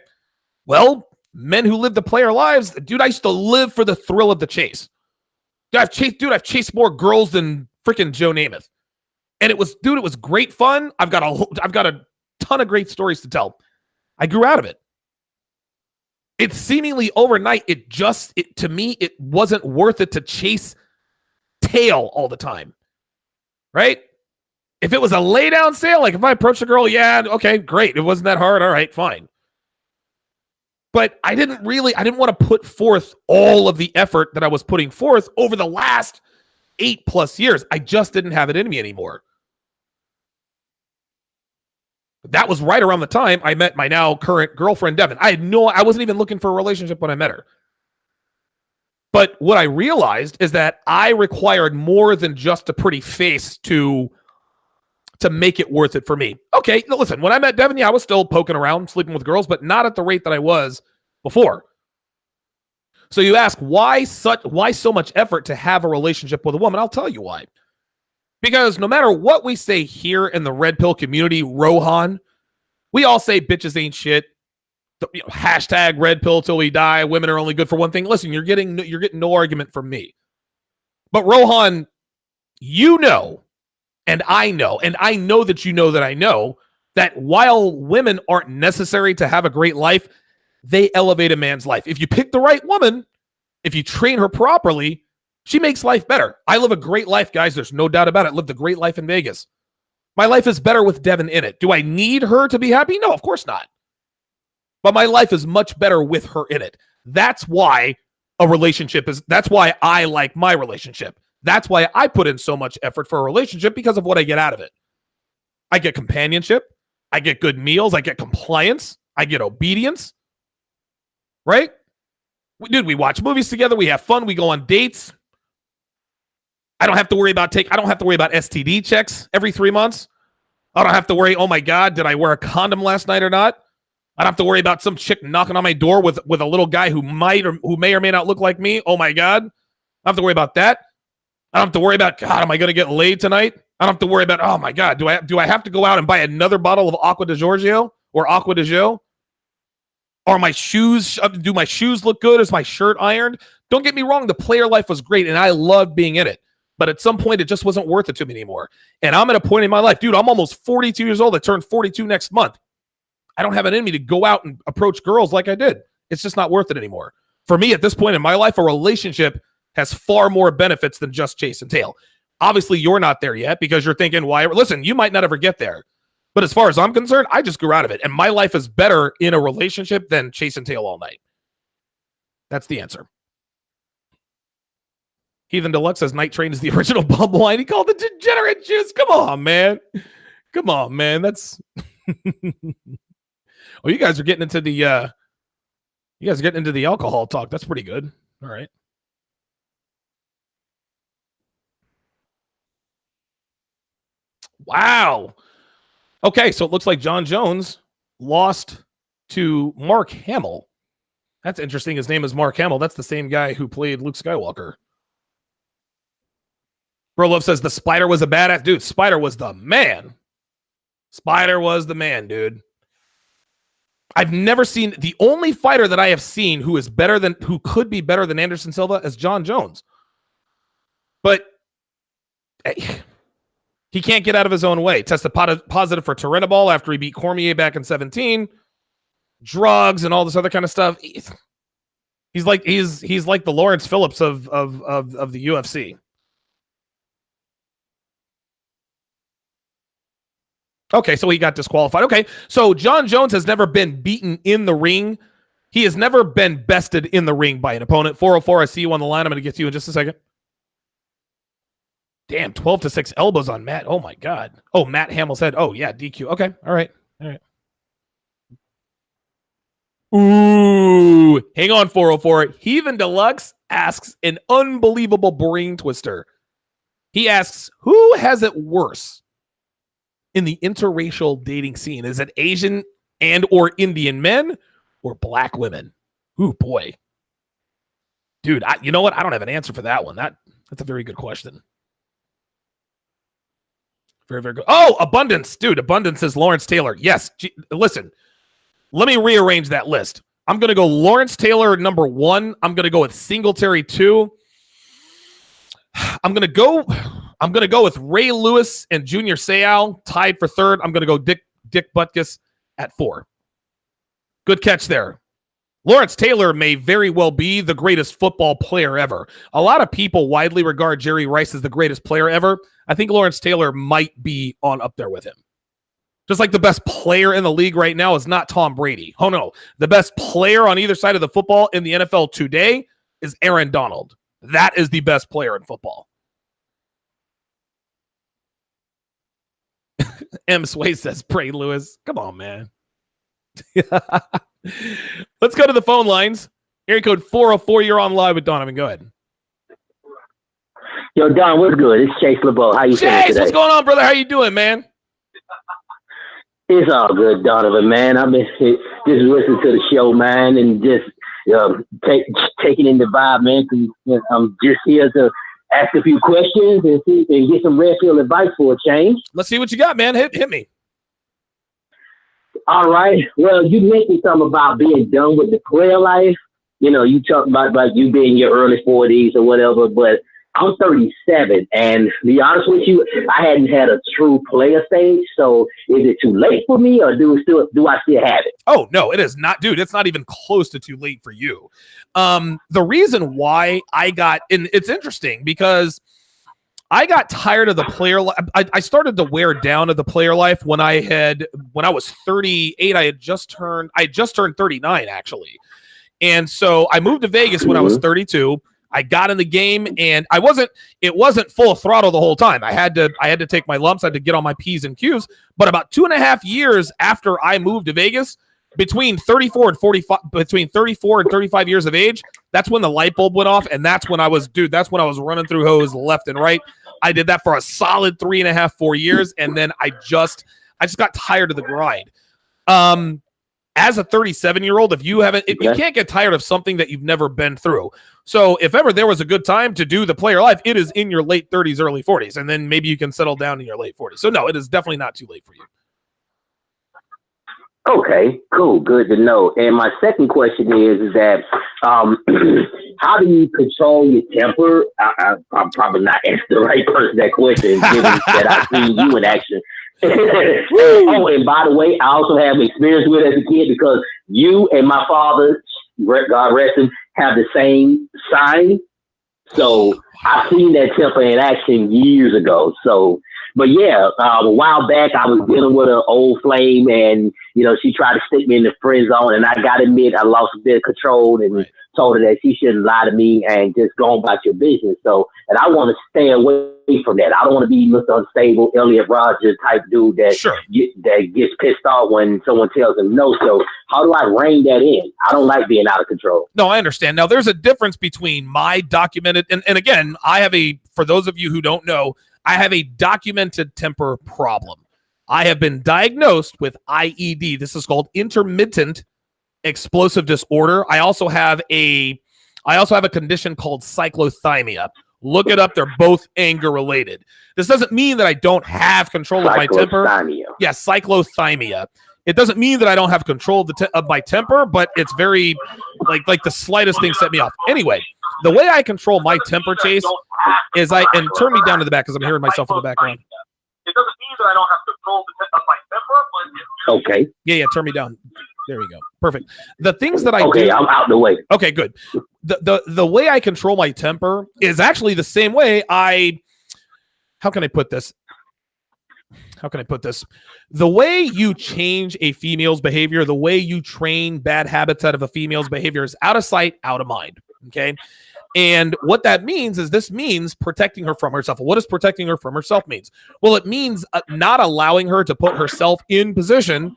Well, men who live the player lives, dude, I used to live for the thrill of the chase. I've chased more girls than freaking Joe Namath. And it was great fun. I've got a ton of great stories to tell. I grew out of it. It's seemingly overnight. To me, it wasn't worth it to chase tail all the time. Right? If it was a lay down sale, like if I approached a girl, yeah, okay, great. It wasn't that hard. All right, fine. But I didn't want to put forth all of the effort that I was putting forth over the last 8+ years. I just didn't have it in me anymore. That was right around the time I met my now current girlfriend, Devin. I wasn't even looking for a relationship when I met her. But what I realized is that I required more than just a pretty face to make it worth it for me. Okay, listen, when I met Devin, I was still poking around, sleeping with girls, but not at the rate that I was before. So you ask, why so much effort to have a relationship with a woman? I'll tell you why. Because no matter what we say here in the Red Pill community, Rohan, we all say bitches ain't shit. Hashtag Red Pill till we die. Women are only good for one thing. Listen, you're getting no argument from me. But Rohan, and I know that you know that I know that while women aren't necessary to have a great life, they elevate a man's life. If you pick the right woman, if you train her properly, she makes life better. I live a great life, guys. There's no doubt about it. I lived a great life in Vegas. My life is better with Devin in it. Do I need her to be happy? No, of course not. But my life is much better with her in it. That's why that's why I like my relationship. That's why I put in so much effort for a relationship, because of what I get out of it. I get companionship. I get good meals. I get compliance. I get obedience. Right? We watch movies together. We have fun. We go on dates. I don't have to worry about STD checks every 3 months. I don't have to worry, oh my God, did I wear a condom last night or not? I don't have to worry about some chick knocking on my door with a little guy who may or may not look like me. Oh my God. I don't have to worry about that. I don't have to worry about, God, am I going to get laid tonight? I don't have to worry about, oh my God, do I have to go out and buy another bottle of Aqua di Giorgio or Aqua di Gio? Are my shoes, do my shoes look good? Is my shirt ironed? Don't get me wrong, the player life was great and I loved being in it. But at some point, it just wasn't worth it to me anymore. And I'm at a point in my life, dude, I'm almost 42 years old. I turn 42 next month. I don't have it in me to go out and approach girls like I did. It's just not worth it anymore. For me, at this point in my life, a relationship has far more benefits than just chase and tail. Obviously, you're not there yet because you're thinking, why? Listen, you might not ever get there. But as far as I'm concerned, I just grew out of it. And my life is better in a relationship than chase and tail all night. That's the answer. Heathen Deluxe says Night Train is the original bum wine. He called it degenerate juice. Come on, man. Come on, man. That's oh, you guys are getting into the alcohol talk. That's pretty good. All right. Wow. Okay, so it looks like John Jones lost to Mark Hamill. That's interesting. His name is Mark Hamill. That's the same guy who played Luke Skywalker. Bro Love says the Spider was a badass. Dude, Spider was the man. Spider was the man, dude. I've never seen, the only fighter that I have seen who could be better than Anderson Silva is John Jones. But he can't get out of his own way. Tested positive for Turinabol after he beat Cormier back in 2017. Drugs and all this other kind of stuff. He's like the Lawrence Phillips of the UFC. Okay, so he got disqualified. Okay, so John Jones has never been beaten in the ring. He has never been bested in the ring by an opponent. 404, I see you on the line. I'm going to get to you in just a second. Damn, 12-6 elbows on Matt. Oh, my God. Oh, Matt Hamill's head. Oh, yeah, DQ. Okay, all right. Ooh, hang on, 404. Heathen Deluxe asks an unbelievable brain twister. He asks, who has it worse in the interracial dating scene? Is it Asian and or Indian men or black women? Ooh, boy. Dude, you know what? I don't have an answer for that one. That's a very good question. Very, very good. Oh, Abundance. Dude, Abundance is Lawrence Taylor. Yes. Listen, let me rearrange that list. I'm going to go Lawrence Taylor number 1. I'm going to go with Singletary 2. I'm going to go with Ray Lewis and Junior Seau tied for 3rd. I'm going to go Dick Butkus at 4. Good catch there. Lawrence Taylor may very well be the greatest football player ever. A lot of people widely regard Jerry Rice as the greatest player ever. I think Lawrence Taylor might be on up there with him. Just like the best player in the league right now is not Tom Brady. Oh, no. The best player on either side of the football in the NFL today is Aaron Donald. That is the best player in football. M. Sway says, pray, Lewis. Come on, man. Let's go to the phone lines. Area code 404, you're on live with Donovan. Go ahead. Yo, Don, what's good? It's Chase LeBeau. How you feeling today? What's going on, brother? How you doing, man? It's all good, Donovan, man. I've been just listening to the show, man, and just taking in the vibe, man. Cause, I'm just here to ask a few questions and get some Redfield advice for a change. Let's see what you got, man. Hit me. All right. Well, you mentioned something about being done with the player life. You know, you talked about like you being in your early 40s or whatever, but I'm 37, and to be honest with you, I hadn't had a true player stage. So is it too late for me, or do I still have it? Oh, no, it is not, dude. It's not even close to too late for you. The reason why it's interesting because I got tired of the player life. I started to wear down of the player life when I was 38. I just turned 39 actually. And so I moved to Vegas when I was 32. I got in the game and it wasn't full throttle the whole time. I had to take my lumps. I had to get on my P's and Q's, but about 2.5 years after I moved to Vegas, between 34 and 35 years of age, that's when the light bulb went off. And that's when I was running through hose left and right. I did that for a solid 3.5, 4 years. And then I just got tired of the grind. As a 37-year-old, if you can't get tired of something that you've never been through. So if ever there was a good time to do the player life, it is in your late 30s, early 40s. And then maybe you can settle down in your late 40s. So no, it is definitely not too late for you. Okay, cool. Good to know. And my second question is that how do you control your temper? I'm probably not asking the right person that question, given that I've seen you in action. Oh, and by the way, I also have experience with it as a kid because you and my father, God rest him, have the same sign. So I've seen that temper in action years ago. So, but yeah, a while back I was dealing with an old flame, and she tried to stick me in the friend zone, and I got to admit I lost a bit of control and told her that she shouldn't lie to me and just go on about your business. So, and I want to stay away from that. I don't want to be Mr. Unstable, Elliot Rodgers type dude that gets pissed off when someone tells him no. So how do I rein that in? I don't like being out of control. No, I understand. Now, there's a difference between my documented, and again, for those of you who don't know, I have a documented temper problem. I have been diagnosed with IED. This is called intermittent explosive disorder. I also have a condition called cyclothymia. Look it up. They're both anger related. This doesn't mean that I don't have control of my temper. Yeah, cyclothymia. It doesn't mean that I don't have control of my temper, but it's very like the slightest thing set me off. Anyway, the way I control my temper, Chase, is and turn me down to the back because I'm hearing myself in the background. It doesn't mean that I don't have control of my temper, but okay. Yeah, turn me down. There we go. Perfect. The things that I do. Okay, I'm out the way. Okay, good. The way I control my temper is actually the same way how can I put this? The way you change a female's behavior, the way you train bad habits out of a female's behavior is out of sight, out of mind. Okay. And what that means is this means protecting her from herself. What does protecting her from herself means? Well, it means not allowing her to put herself in position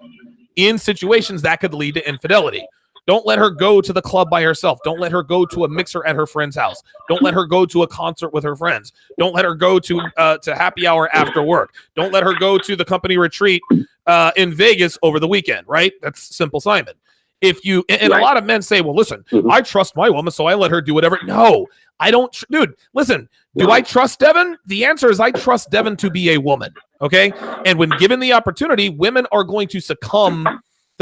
in situations that could lead to infidelity. Don't let her go to the club by herself. Don't let her go to a mixer at her friend's house. Don't let her go to a concert with her friends. Don't let her go to happy hour after work. Don't let her go to the company retreat in Vegas over the weekend, right? That's simple Simon. A lot of men say, well, listen, I trust my woman, so I let her do whatever. No, I don't. Dude, listen, do I trust Devin? The answer is I trust Devin to be a woman. Okay. And when given the opportunity, women are going to succumb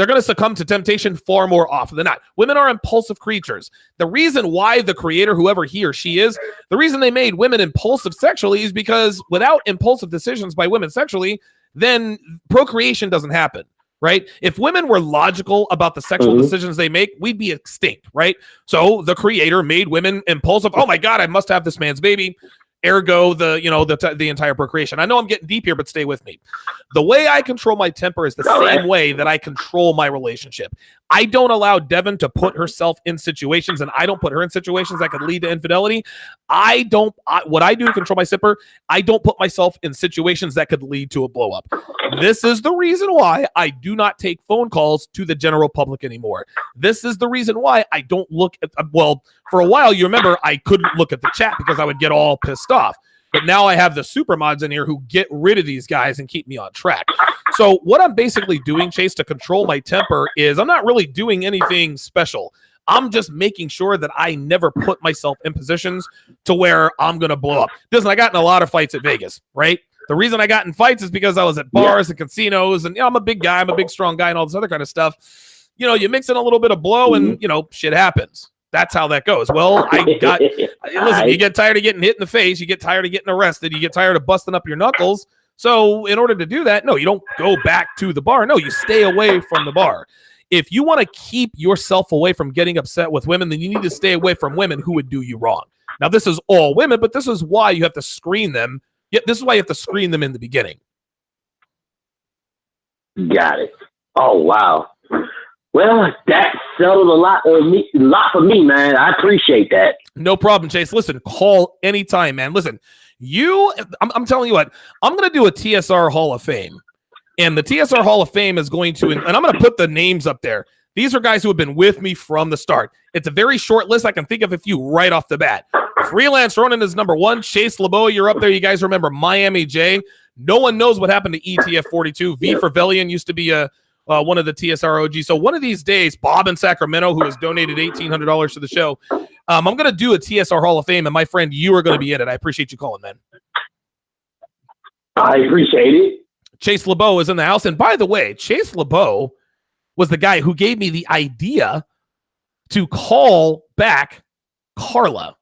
They're going to succumb to temptation far more often than not. Women are impulsive creatures. The reason why the creator, whoever he or she is, the reason they made women impulsive sexually is because without impulsive decisions by women sexually, then procreation doesn't happen, right? If women were logical about the sexual decisions they make, we'd be extinct, right? So the creator made women impulsive. Oh my God, I must have this man's baby. Ergo, the entire procreation. I know I'm getting deep here, but stay with me. The way I control my temper is the same way that I control my relationship. I don't allow Devin to put herself in situations, and I don't put her in situations that could lead to infidelity. What I do to control my temper, I don't put myself in situations that could lead to a blow up. This is the reason why I do not take phone calls to the general public anymore. This is the reason why I don't look at, for a while, you remember, I couldn't look at the chat because I would get all pissed off. But now I have the super mods in here who get rid of these guys and keep me on track. So what I'm basically doing, Chase, to control my temper is I'm not really doing anything special. I'm just making sure that I never put myself in positions to where I'm going to blow up. Listen, I got in a lot of fights at Vegas, right? The reason I got in fights is because I was at bars and casinos, and I'm a big guy, I'm a big, strong guy, and all this other kind of stuff. You mix in a little bit of blow, and shit happens. That's how that goes. Well, listen, you get tired of getting hit in the face, you get tired of getting arrested, you get tired of busting up your knuckles. So in order to do that, no, you don't go back to the bar. No, you stay away from the bar. If you want to keep yourself away from getting upset with women, then you need to stay away from women who would do you wrong. Now, this is all women, but this is why you have to screen them. Yeah, this is why you have to screen them in the beginning. Got it. Oh, wow. Well, that settled a lot for me, man. I appreciate that. No problem, Chase. Listen, call anytime, man. Listen, I'm telling you what, I'm going to do a TSR Hall of Fame. And the TSR Hall of Fame is going to, and I'm going to put the names up there. These are guys who have been with me from the start. It's a very short list. I can think of a few right off the bat. Freelance Ronin is number 1. Chase LeBeau, you're up there. You guys remember Miami J. No one knows what happened to ETF 42. V for Velian used to be one of the TSR OG. So one of these days, Bob in Sacramento, who has donated $1,800 to the show, I'm going to do a TSR Hall of Fame, and my friend, you are going to be in it. I appreciate you calling, man. I appreciate it. Chase LeBeau is in the house. And by the way, Chase LeBeau was the guy who gave me the idea to call back Carla.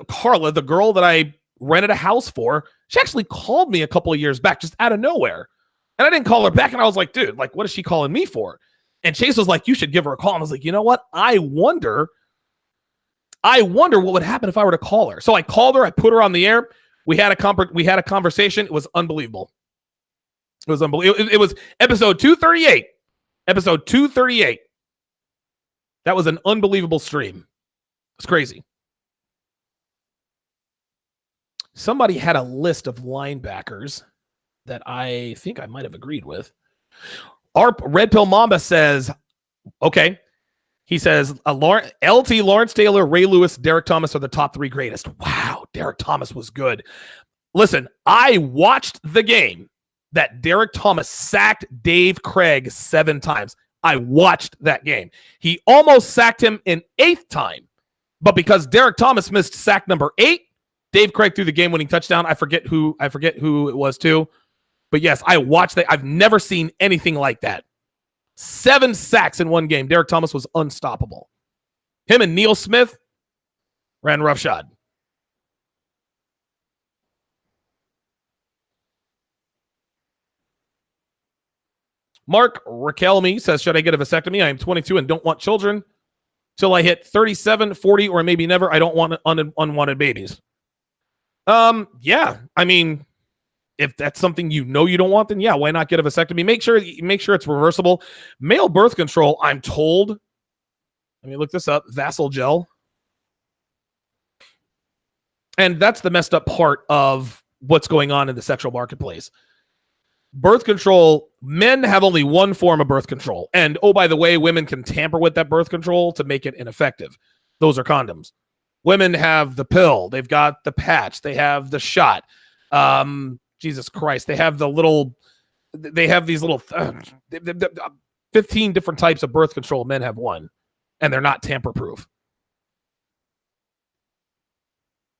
Carla, the girl that I rented a house for, she actually called me a couple of years back just out of nowhere. And I didn't call her back, and I was like, dude, like, what is she calling me for? And Chase was like, you should give her a call. And I was like, you know what? I wonder what would happen if I were to call her. So I called her. I put her on the air. We had a conversation. It was unbelievable. It was unbelievable. It was episode 238. Episode 238. That was an unbelievable stream. It's crazy. Somebody had a list of linebackers that I think I might have agreed with. Our Red Pill Mamba says, okay. He says, LT, Lawrence Taylor, Ray Lewis, Derek Thomas are the top 3 greatest. Wow, Derek Thomas was good. Listen, I watched the game that Derek Thomas sacked Dave Craig 7 times. I watched that game. He almost sacked him an 8th time, but because Derek Thomas missed sack number 8, Dave Craig threw the game-winning touchdown. I forget who it was too. But yes, I watched that. I've never seen anything like that. 7 sacks in one game. Derek Thomas was unstoppable. Him and Neil Smith ran roughshod. Mark Raquelme says, should I get a vasectomy? I am 22 and don't want children. Till I hit 37, 40, or maybe never. I don't want unwanted babies. Yeah. I mean, if that's something you don't want, then yeah, why not get a vasectomy? Make sure it's reversible. Male birth control, I'm told. Let me look this up. Vassal gel. And that's the messed up part of what's going on in the sexual marketplace. Birth control, men have only one form of birth control. And oh, by the way, women can tamper with that birth control to make it ineffective. Those are condoms. Women have the pill. They've got the patch. They have the shot. Jesus Christ. They have these little 15 different types of birth control. Men have one, and they're not tamper proof.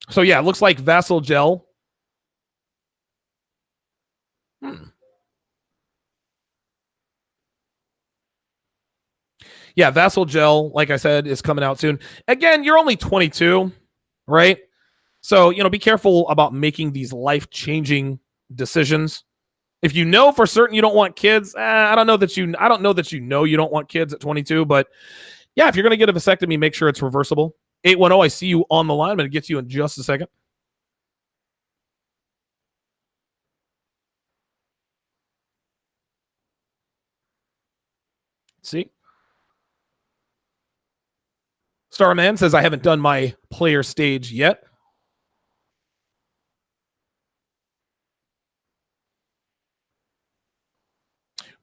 So yeah, it looks like Vassal gel. Yeah, Vassal Gel, like I said, is coming out soon. Again, you're only 22, right? So, be careful about making these life-changing decisions. If you know for certain you don't want kids, I don't know that you you don't want kids at 22, but yeah, if you're going to get a vasectomy, make sure it's reversible. 810, I see you on the line. I'm going to get to you in just a second. See? Starman says, I haven't done my player stage yet.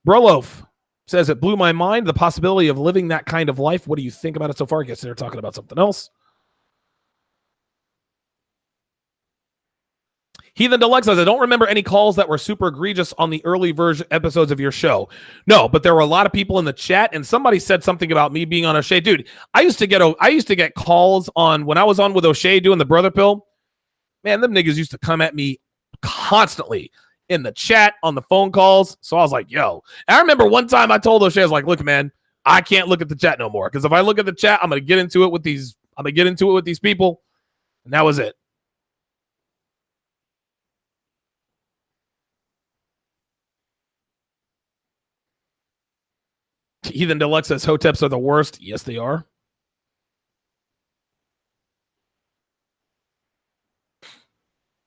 Brolof says, it blew my mind, the possibility of living that kind of life. What do you think about it so far? I guess they're talking about something else. Heathen Deluxe says, I don't remember any calls that were super egregious on the early version episodes of your show. No, but there were a lot of people in the chat, and somebody said something about me being on O'Shea. Dude, I used to get calls on when I was on with O'Shea doing the brother pill. Man, them niggas used to come at me constantly in the chat, on the phone calls. So I was like, yo. And I remember one time I told O'Shea, I was like, look, man, I can't look at the chat no more. Because if I look at the chat, I'm gonna get into it with these people. And that was it. Heathen Deluxe says Hoteps are the worst. Yes, they are.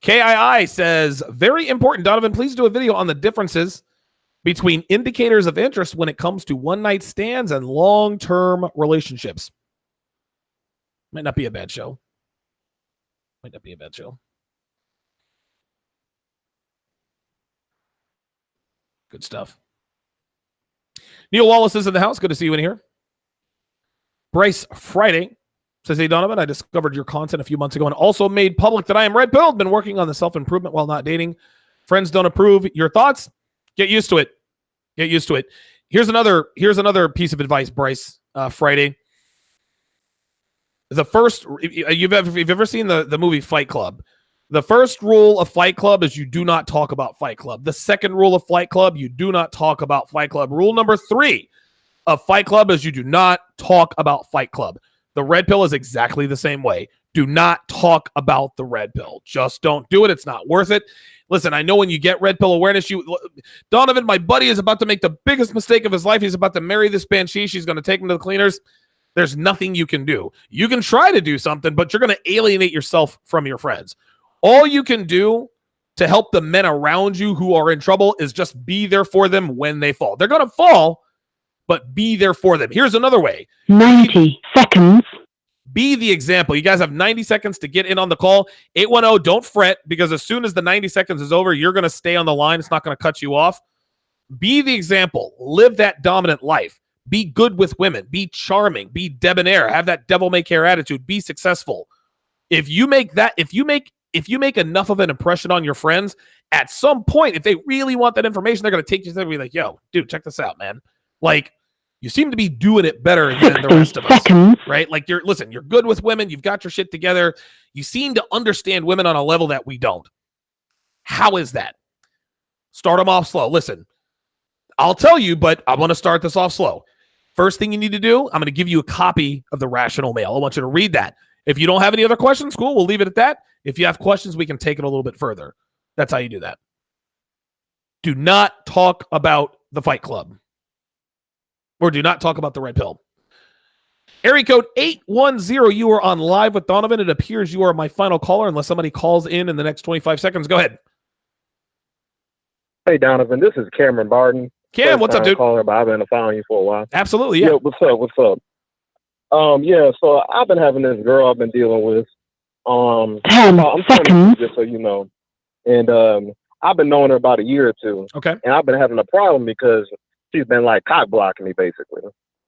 KII says, very important, Donovan, please do a video on the differences between indicators of interest when it comes to one-night stands and long-term relationships. Might not be a bad show. Good stuff. Neil Wallace is in the house. Good to see you in here. Bryce Friday says, hey, Donovan, I discovered your content a few months ago and also made public that I am red-pilled. Been working on the self-improvement while not dating. Friends don't approve. Your thoughts? Get used to it. Here's another piece of advice, Bryce Friday. The first, if you've ever seen the movie Fight Club, the first rule of Fight Club is you do not talk about Fight Club. The second rule of Fight Club, you do not talk about Fight Club. Rule number 3 of Fight Club is you do not talk about Fight Club. The red pill is exactly the same way. Do not talk about the red pill. Just don't do it. It's not worth it. Listen, I know when you get red pill awareness, Donovan, my buddy, is about to make the biggest mistake of his life. He's about to marry this banshee. She's going to take him to the cleaners. There's nothing you can do. You can try to do something, but you're going to alienate yourself from your friends. All you can do to help the men around you who are in trouble is just be there for them when they fall. They're going to fall, but be there for them. Here's another way. 90 seconds. Be the example. You guys have 90 seconds to get in on the call. 810, don't fret, because as soon as the 90 seconds is over, you're going to stay on the line. It's not going to cut you off. Be the example. Live that dominant life. Be good with women. Be charming. Be debonair. Have that devil-may-care attitude. Be successful. If you make enough of an impression on your friends, at some point, if they really want that information, they're going to take you and be like, yo, dude, check this out, man. Like, you seem to be doing it better than the rest of us, right? Like, you're good with women. You've got your shit together. You seem to understand women on a level that we don't. How is that? Start them off slow. Listen, I'll tell you, but I want to start this off slow. First thing you need to do, I'm going to give you a copy of The Rational Male. I want you to read that. If you don't have any other questions, cool, we'll leave it at that. If you have questions, we can take it a little bit further. That's how you do that. Do not talk about the Fight Club. Or do not talk about the red pill. Area code 810, you are on Live with Donovan. It appears you are my final caller unless somebody calls in the next 25 seconds. Go ahead. Hey, Donovan, this is Cameron Barton. Cam, what's up, dude? Caller, but I've been following you for a while. Absolutely, yeah. What's up? So I've been having this girl I've been dealing with. 10 seconds. Just so you know. And I've been knowing her about a year or two. Okay. And I've been having a problem because she's been like cock blocking me, basically.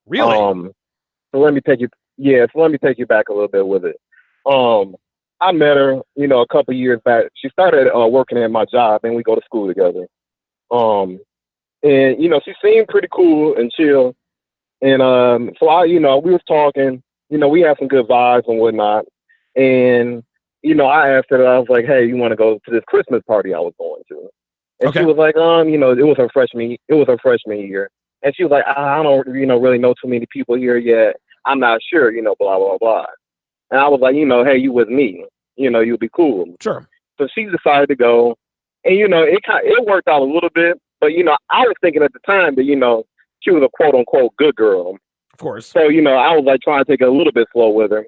Really? So let me take you back a little bit with it. I met her, a couple years back. She started working at my job, and we go to school together. And she seemed pretty cool and chill. And so we was talking. We had some good vibes and whatnot. And I asked her. I was like, "Hey, you want to go to this Christmas party I was going to?" And okay. She was like, it was her freshman year. And she was like, I don't, really know too many people here yet. I'm not sure, blah, blah, blah. And I was like, hey, you with me, you'll be cool. Sure. So she decided to go, and, it worked out a little bit. But, I was thinking at the time that, she was a quote unquote good girl. Of course. So, I was like trying to take it a little bit slow with her.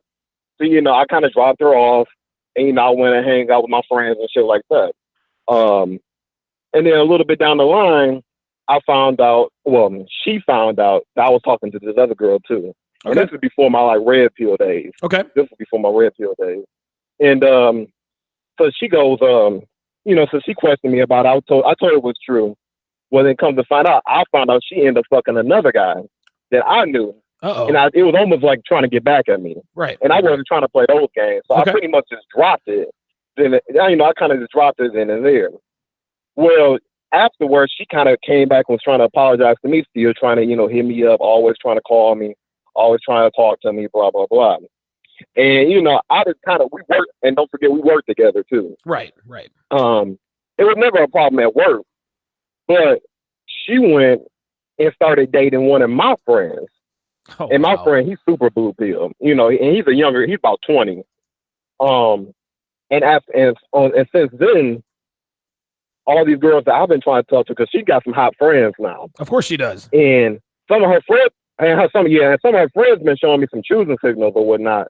So, I kind of dropped her off, and, I went and hang out with my friends and shit like that. And then a little bit down the line, she found out that I was talking to this other girl too. And this was before my red pill days. Okay. This was before my red pill days. And so she goes, so she questioned me about it. I told her it was true. Well, then come to find out, I found out she ended up fucking another guy that I knew. Uh-oh. And it was almost like trying to get back at me. Right. And I wasn't trying to play those games. So I pretty much just dropped it. Then, I kind of just dropped it then and there. Well, afterwards, she kind of came back and was trying to apologize to me, still trying to, hit me up, always trying to call me, always trying to talk to me, blah, blah, blah. And, I just we worked, and don't forget, we worked together too. Right, right. It was never a problem at work, but she went and started dating one of my friends. Oh, and my friend, he's super blue pill, and he's he's about 20. And since then, all these girls that I've been trying to talk to, because she got some hot friends now. Of course she does. And some of her friends, some of her friends been showing me some choosing signals or whatnot.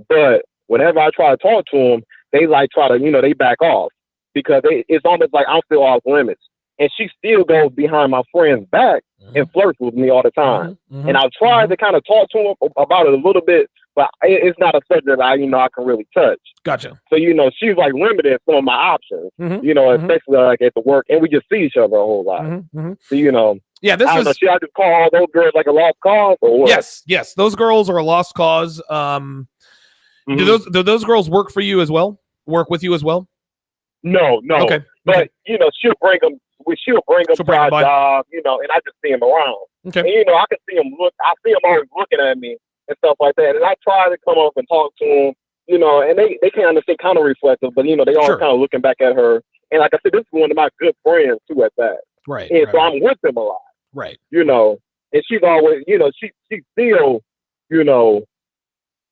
But whenever I try to talk to them, they try to, they back off because it's almost like I'm still off limits. And she still goes behind my friend's back and flirts with me all the time. And I've tried to kind of talk to them about it a little bit, but it's not a subject that I can really touch. Gotcha. So, she's limited in some of my options, especially at the work, and we just see each other a whole lot. So, yeah, should I just call all those girls like a lost cause or what? Yes. Those girls are a lost cause. Do those girls work for you as well? Work with you as well? No. Okay. But, she'll bring them to our job, and I just see them around. Okay. And, I can see them I see them always looking at me and stuff like that. And I try to come up and talk to them, and they kind of kind of reflective, but, they always kind of looking back at her. And like I said, this is one of my good friends too at that. Right. And so I'm with them a lot. Right. And she's always, she still,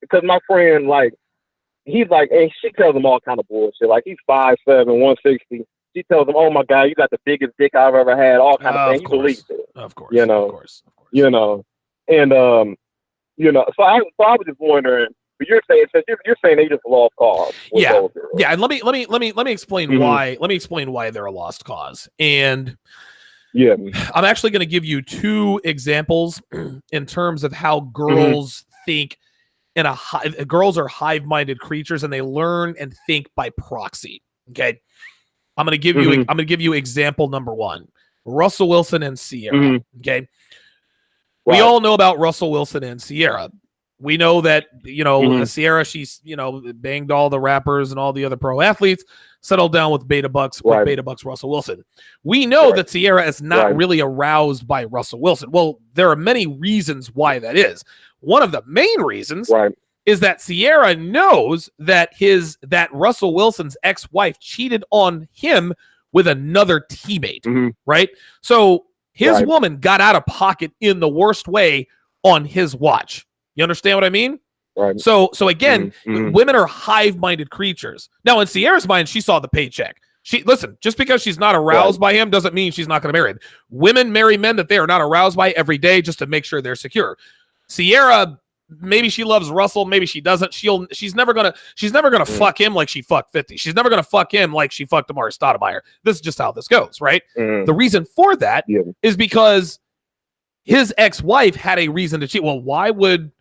because my friend, he's and she tells him all kind of bullshit. He's 5'7", 160. She tells him, "Oh my God, you got the biggest dick I've ever had." All kind of things. He believes it. Of course. And so I was just wondering. But you're saying they just lost cause. Yeah. And let me explain why. Let me explain why they're a lost cause. And I'm actually going to give you two examples in terms of how girls think. Girls are hive-minded creatures, and they learn and think by proxy. Okay. I'm going to give you example number one, Russell Wilson and Sierra. Okay. We all know about Russell Wilson and Sierra. We know that, Sierra, she's, banged all the rappers and all the other pro athletes, settled down with Beta Bucks Russell Wilson. We know that Sierra is not really aroused by Russell Wilson. Well, there are many reasons why that is. One of the main reasons is that Sierra knows that Russell Wilson's ex-wife cheated on him with another teammate, right? So his woman got out of pocket in the worst way on his watch. You understand what I mean? Right. So again, women are hive-minded creatures. Now, in Sierra's mind, she saw the paycheck. Just because she's not aroused by him doesn't mean she's not going to marry him. Women marry men that they are not aroused by every day just to make sure they're secure. Sierra, maybe she loves Russell, maybe she doesn't. She's never gonna fuck him like she fucked 50. She's never gonna fuck him like she fucked Amari Stoudemire. This is just how this goes, right? The reason for that is because his ex-wife had a reason to cheat. Well, why would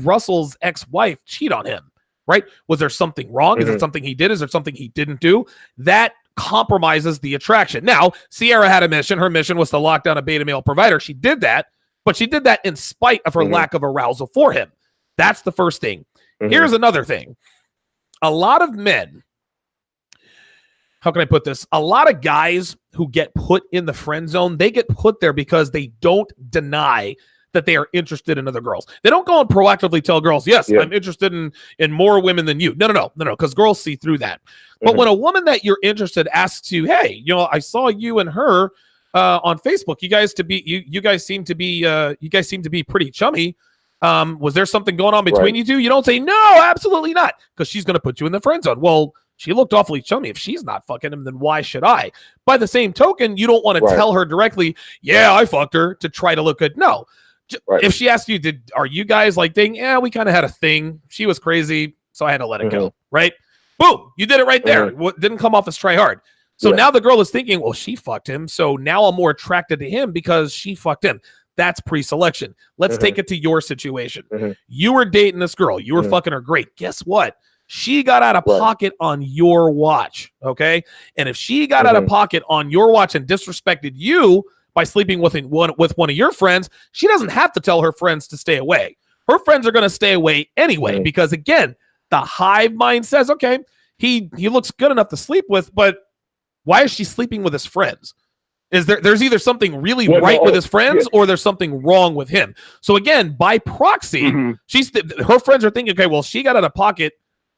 Russell's ex-wife cheat on him? Right? Was there something wrong? Is it something he did? Is there something he didn't do? That compromises the attraction. Now, Sierra had a mission. Her mission was to lock down a beta male provider. She did that. But she did that in spite of her lack of arousal for him. That's the first thing. Here's another thing. A lot of men, how can I put this? A lot of guys who get put in the friend zone, they get put there because they don't deny that they are interested in other girls. They don't go and proactively tell girls, yes, I'm interested in more women than you. No, because girls see through that. But when a woman that you're interested asks you, hey, I saw you and her on Facebook. You guys seem to be pretty chummy. Was there something going on between you two? You don't say no, absolutely not, because she's going to put you in the friend zone. Well, she looked awfully chummy. If she's not fucking him, then why should I? By the same token, you don't want to tell her directly, yeah, I fucked her, to try to look good. No. If she asked you, are you guys like dating? Yeah, we kind of had a thing. She was crazy, so I had to let it go. Right? Boom, you did it right there. Didn't come off as try hard. So now the girl is thinking, well, she fucked him, so now I'm more attracted to him because she fucked him. That's pre-selection. Let's take it to your situation. You were dating this girl. You were fucking her great. Guess what? She got out of pocket on your watch, okay? And if she got out of pocket on your watch and disrespected you by sleeping with one of your friends, she doesn't have to tell her friends to stay away. Her friends are going to stay away anyway because, again, the hive mind says, okay, he looks good enough to sleep with, but why is she sleeping with his friends? There's either something really with his friends or there's something wrong with him. So again, by proxy, her friends are thinking, okay, well, she got out of pocket.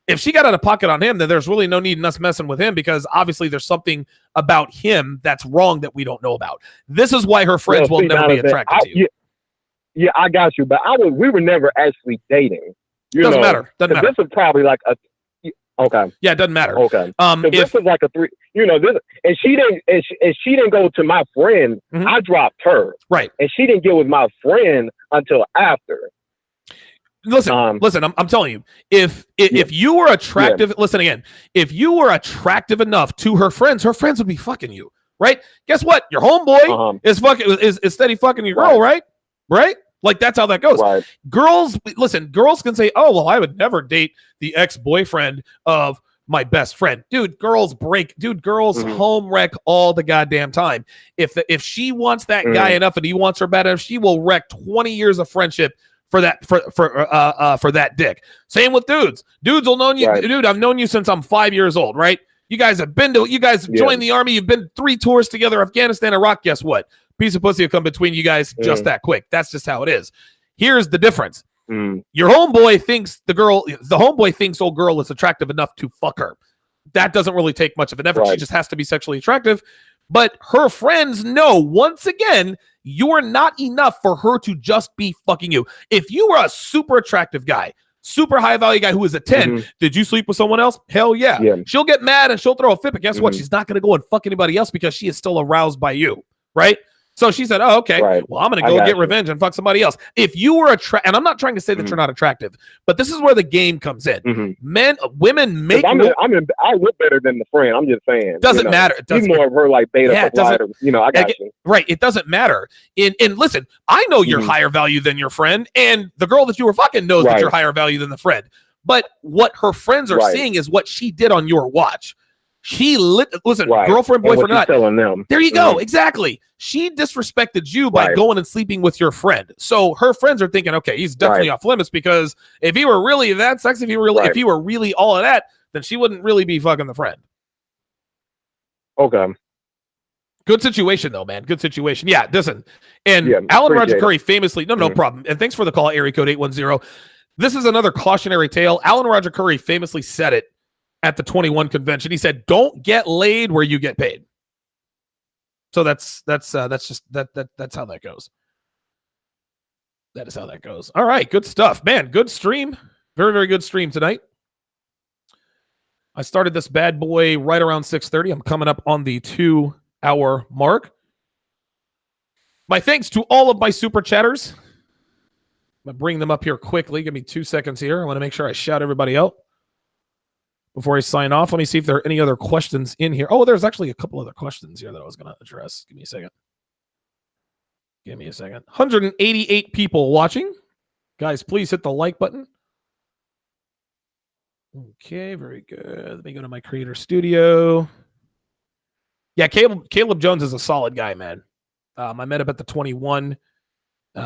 If she got out of pocket on him, then there's really no need in us messing with him because obviously there's something about him that's wrong that we don't know about. This is why her friends will never be attracted to you. Yeah, I got you, but we were never actually dating. Doesn't matter. Doesn't matter. This is probably like a okay. Yeah, it doesn't matter. Okay. This was like a 3. This, and she didn't go to my friend. I dropped her. Right. And she didn't get with my friend until after. Listen, I'm telling you, if you were attractive, listen again, if you were attractive enough to her friends would be fucking you, right? Guess what? Your homeboy is steady fucking your girl, right? Right? Like that's how that goes. Right. Girls can say, oh, well, I would never date the ex-boyfriend of my best friend. Dude, girls home wreck all the goddamn time. If she wants that guy enough and he wants her bad enough, she will wreck 20 years of friendship for that dick. Same with dudes. Dudes will know you, dude. I've known you since I'm 5 years old, right? You guys joined the army. You've been 3 tours together, Afghanistan, Iraq. Guess what? Piece of pussy will come between you guys just that quick. That's just how it is. Here's the difference. Your homeboy thinks old girl is attractive enough to fuck her. That doesn't really take much of an effort. She just has to be sexually attractive. But her friends know, once again, you're not enough for her to just be fucking you. If you were a super attractive guy, super high value guy who is a 10, did you sleep with someone else? Hell yeah. She'll get mad and she'll throw a fit, but guess what? She's not going to go and fuck anybody else because she is still aroused by you, right? So she said, oh, okay, well, I'm going to go get revenge and fuck somebody else. If you were and I'm not trying to say that you're not attractive, but this is where the game comes in. Women make... I look better than the friend. I'm just saying. Doesn't matter. He's more of her like beta provider. I got you. Right. It doesn't matter. And listen, I know you're higher value than your friend, and the girl that you were fucking knows that you're higher value than the friend. But what her friends are seeing is what she did on your watch. Girlfriend, boyfriend, not telling them. There you go. Exactly. She disrespected you by going and sleeping with your friend. So her friends are thinking, okay, he's definitely off limits because if he were really that sexy, if he were really all of that, then she wouldn't really be fucking the friend. Okay. Good situation though, man. Good situation. Yeah, listen. And Alan Roger Curry famously, no problem. And thanks for the call, area code 810. This is another cautionary tale. Alan Roger Curry famously said it at the 21 convention. He said, don't get laid where you get paid. So that's how that goes. That is how that goes. All right, good stuff, man. Good stream. Very, very good stream tonight. I started this bad boy right around 6:30. I'm coming up on the 2-hour mark. My thanks to all of my super chatters. I'm going to bring them up here quickly. Give me 2 seconds here. I want to make sure I shout everybody out before I sign off. Let me see if there are any other questions in here. Oh, there's actually a couple other questions here that I was going to address. Give me a second. 188 people watching. Guys, please hit the like button. Okay, very good. Let me go to my creator studio. Yeah, Caleb Jones is a solid guy, man. I met him at the 21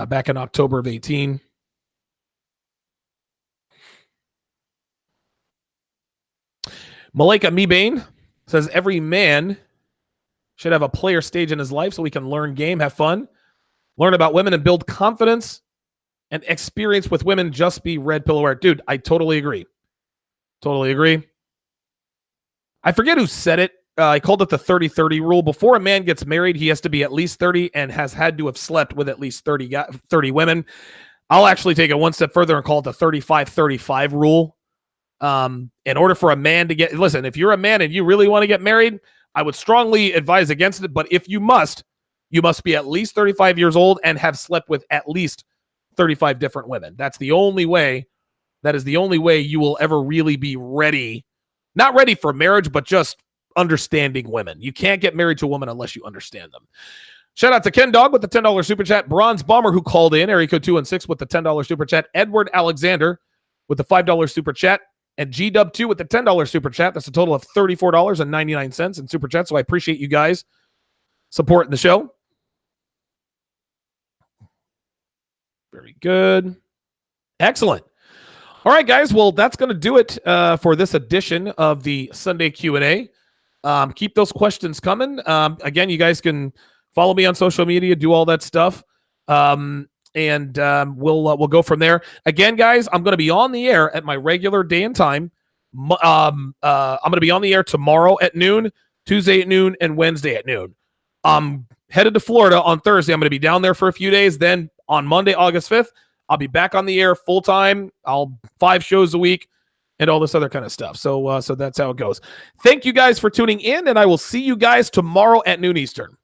back in October of 18. Malika Mebane says every man should have a player stage in his life so he can learn game, have fun, learn about women, and build confidence and experience with women. Just be red pill aware. Dude, I totally agree. Totally agree. I forget who said it. I called it the 30-30 rule. Before a man gets married, he has to be at least 30 and has had to have slept with at least 30 women. I'll actually take it one step further and call it the 35-35 rule. In order for a man to listen, if you're a man and you really want to get married, I would strongly advise against it. But if you must be at least 35 years old and have slept with at least 35 different women. That's the only way. That is the only way you will ever really be ready. Not ready for marriage, but just understanding women. You can't get married to a woman unless you understand them. Shout out to Ken Dog with the $10 super chat. Bronze Bomber, who called in, area code 216 with the $10 super chat. Edward Alexander with the $5 super chat. And G-Dub2 with the $10 super chat. That's a total of $34.99 in super chat. So I appreciate you guys supporting the show. Very good. Excellent. All right, guys. Well, that's going to do it for this edition of the Sunday Q&A. Keep those questions coming. Again, you guys can follow me on social media, do all that stuff. And we'll go from there. Again, guys, I'm going to be on the air at my regular day and time. I'm going to be on the air tomorrow at noon, Tuesday at noon, and Wednesday at noon. I'm headed to Florida on Thursday. I'm going to be down there for a few days. Then on Monday, August 5th, I'll be back on the air full time. 5 shows a week and all this other kind of stuff. So that's how it goes. Thank you guys for tuning in, and I will see you guys tomorrow at noon Eastern.